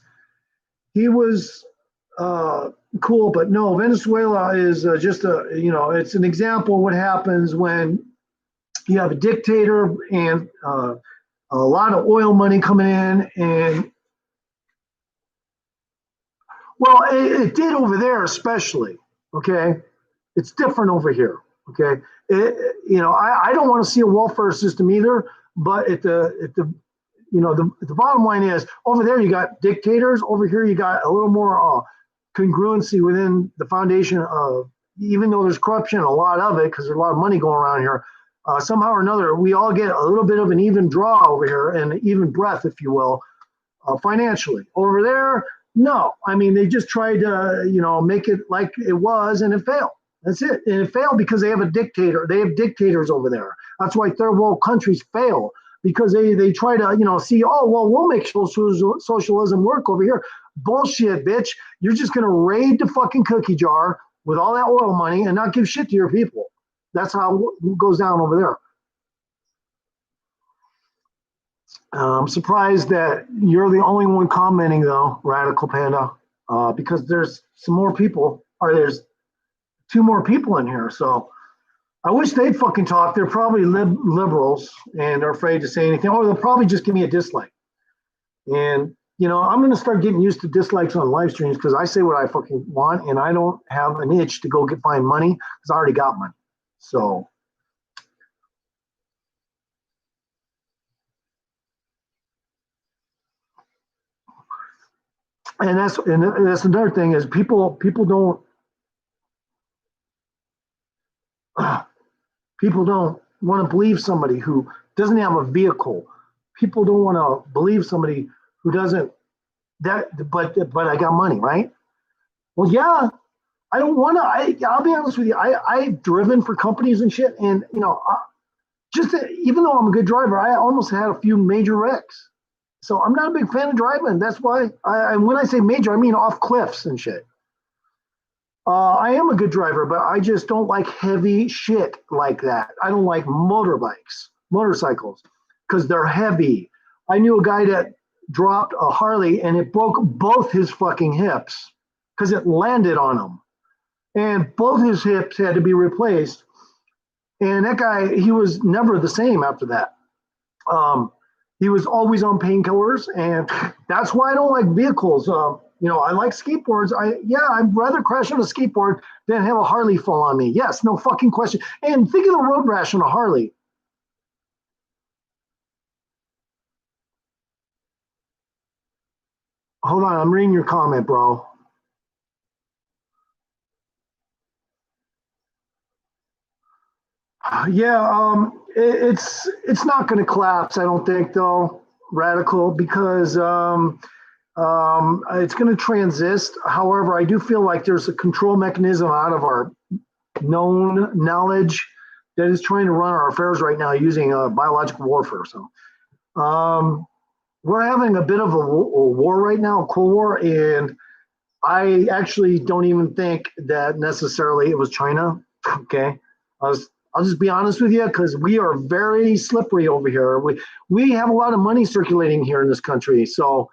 He was cool, but no, Venezuela is just it's an example of what happens when you have a dictator and a lot of oil money coming in. And well, it did over there, especially. Okay. It's different over here. Okay. I don't want to see a welfare system either, but the bottom line is over there you got dictators. Over here you got a little more congruency within the foundation of, even though there's corruption, a lot of it, because there's a lot of money going around here. Somehow or another, we all get a little bit of an even draw over here, and an even breath, if you will, financially. Over there, no. I mean, they just tried to, make it like it was, and it failed. That's it. And it failed because they have a dictator. They have dictators over there. That's why third world countries fail, because they try to, see, oh, well, we'll make socialism work over here. Bullshit, bitch. You're just going to raid the fucking cookie jar with all that oil money and not give shit to your people. That's how it goes down over there. I'm surprised that you're the only one commenting, though, Radical Panda, because there's some more people, or there's two more people in here. So I wish they'd fucking talk. They're probably liberals and are afraid to say anything, or they'll probably just give me a dislike. And, I'm going to start getting used to dislikes on live streams because I say what I fucking want, and I don't have an itch to go find money because I already got money. So. And that's another thing is people don't want to believe somebody who doesn't have a vehicle. People don't want to believe somebody who doesn't but I got money, right? Well, yeah, I don't want to. I'll be honest with you. I've driven for companies and shit, and even though I'm a good driver, I almost had a few major wrecks. So I'm not a big fan of driving. That's why when I say major, I mean off cliffs and shit. I am a good driver, but I just don't like heavy shit like that. I don't like motorcycles, because they're heavy. I knew a guy that dropped a Harley and it broke both his fucking hips because it landed on him. And both his hips had to be replaced. And that guy, he was never the same after that. He was always on painkillers, and that's why I don't like vehicles. I like skateboards. I'd rather crash on a skateboard than have a Harley fall on me. Yes, no fucking question. And think of the road rash on a Harley. Hold on, I'm reading your comment, bro. Yeah, it's not going to collapse. I don't think though, radical, because it's going to transist. However, I do feel like there's a control mechanism out of our known knowledge that is trying to run our affairs right now using biological warfare. So we're having a bit of a war right now, a Cold War, and I actually don't even think that necessarily it was China. Okay, I'll just be honest with you because we are very slippery over here. We have a lot of money circulating here in this country, so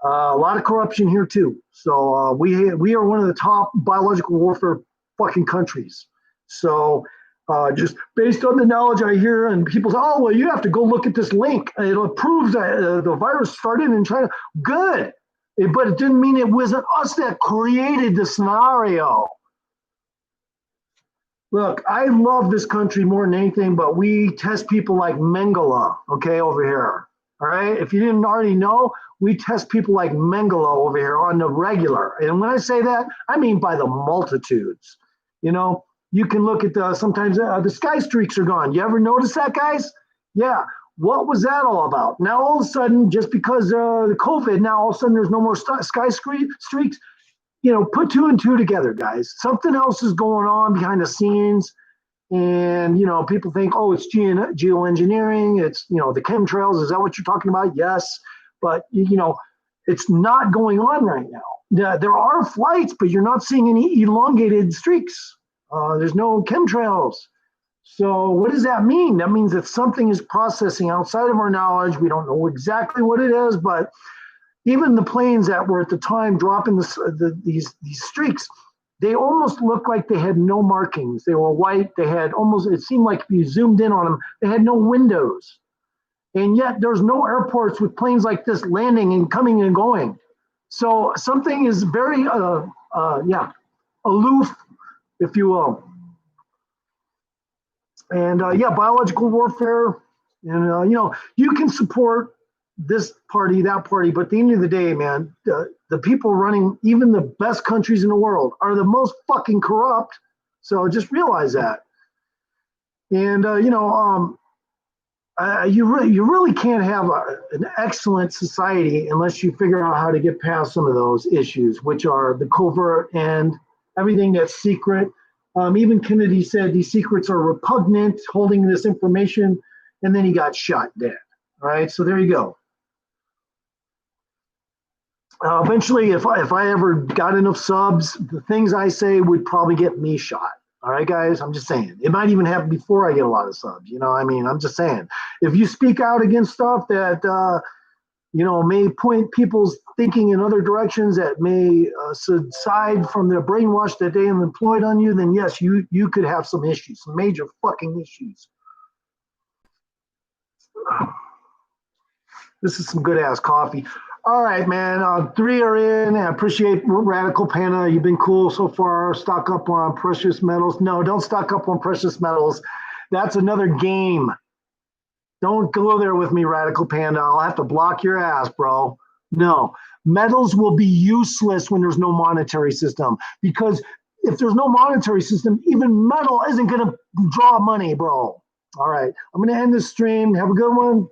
a lot of corruption here too. So we are one of the top biological warfare fucking countries. So just based on the knowledge I hear, and people say, "Oh, well, you have to go look at this link. It proves that the virus started in China." Good, but it didn't mean it wasn't us that created the scenario. Look, I love this country more than anything, but we test people like Mengele, okay, over here. All right. If you didn't already know, we test people like Mengele over here on the regular. And when I say that, I mean by the multitudes. You know, you can look at sometimes the sky streaks are gone. You ever notice that, guys? Yeah. What was that all about? Now, all of a sudden, just because the COVID, now all of a sudden there's no more sky streaks. Put two and two together, guys. Something else is going on behind the scenes. And, people think, oh, it's geoengineering. It's, the chemtrails. Is that what you're talking about? Yes. But, it's not going on right now. There are flights, but you're not seeing any elongated streaks. There's no chemtrails. So what does that mean? That means that something is processing outside of our knowledge. We don't know exactly what it is, but even the planes that were at the time dropping these streaks, they almost looked like they had no markings. They were white. They had almost, it seemed like if you zoomed in on them, they had no windows. And yet there's no airports with planes like this landing and coming and going. So something is very, aloof, if you will. And biological warfare. And, you can support this party, that party, but at the end of the day, man, the people running even the best countries in the world are the most fucking corrupt. So just realize that. And you really can't have an excellent society unless you figure out how to get past some of those issues, which are the covert and everything that's secret. Even Kennedy said these secrets are repugnant, holding this information, and then he got shot dead. All right, so there you go. Eventually, if I ever got enough subs, the things I say would probably get me shot. All right, guys, I'm just saying. It might even happen before I get a lot of subs. I'm just saying. If you speak out against stuff that, may point people's thinking in other directions that may subside from the brainwash that they have employed on you, then yes, you could have some issues, some major fucking issues. This is some good ass coffee. All right, man. 3 are in. I appreciate Radical Panda. You've been cool so far. Stock up on precious metals. No, don't stock up on precious metals. That's another game. Don't go there with me, Radical Panda. I'll have to block your ass, bro. No. Metals will be useless when there's no monetary system. Because if there's no monetary system, even metal isn't going to draw money, bro. All right. I'm going to end this stream. Have a good one.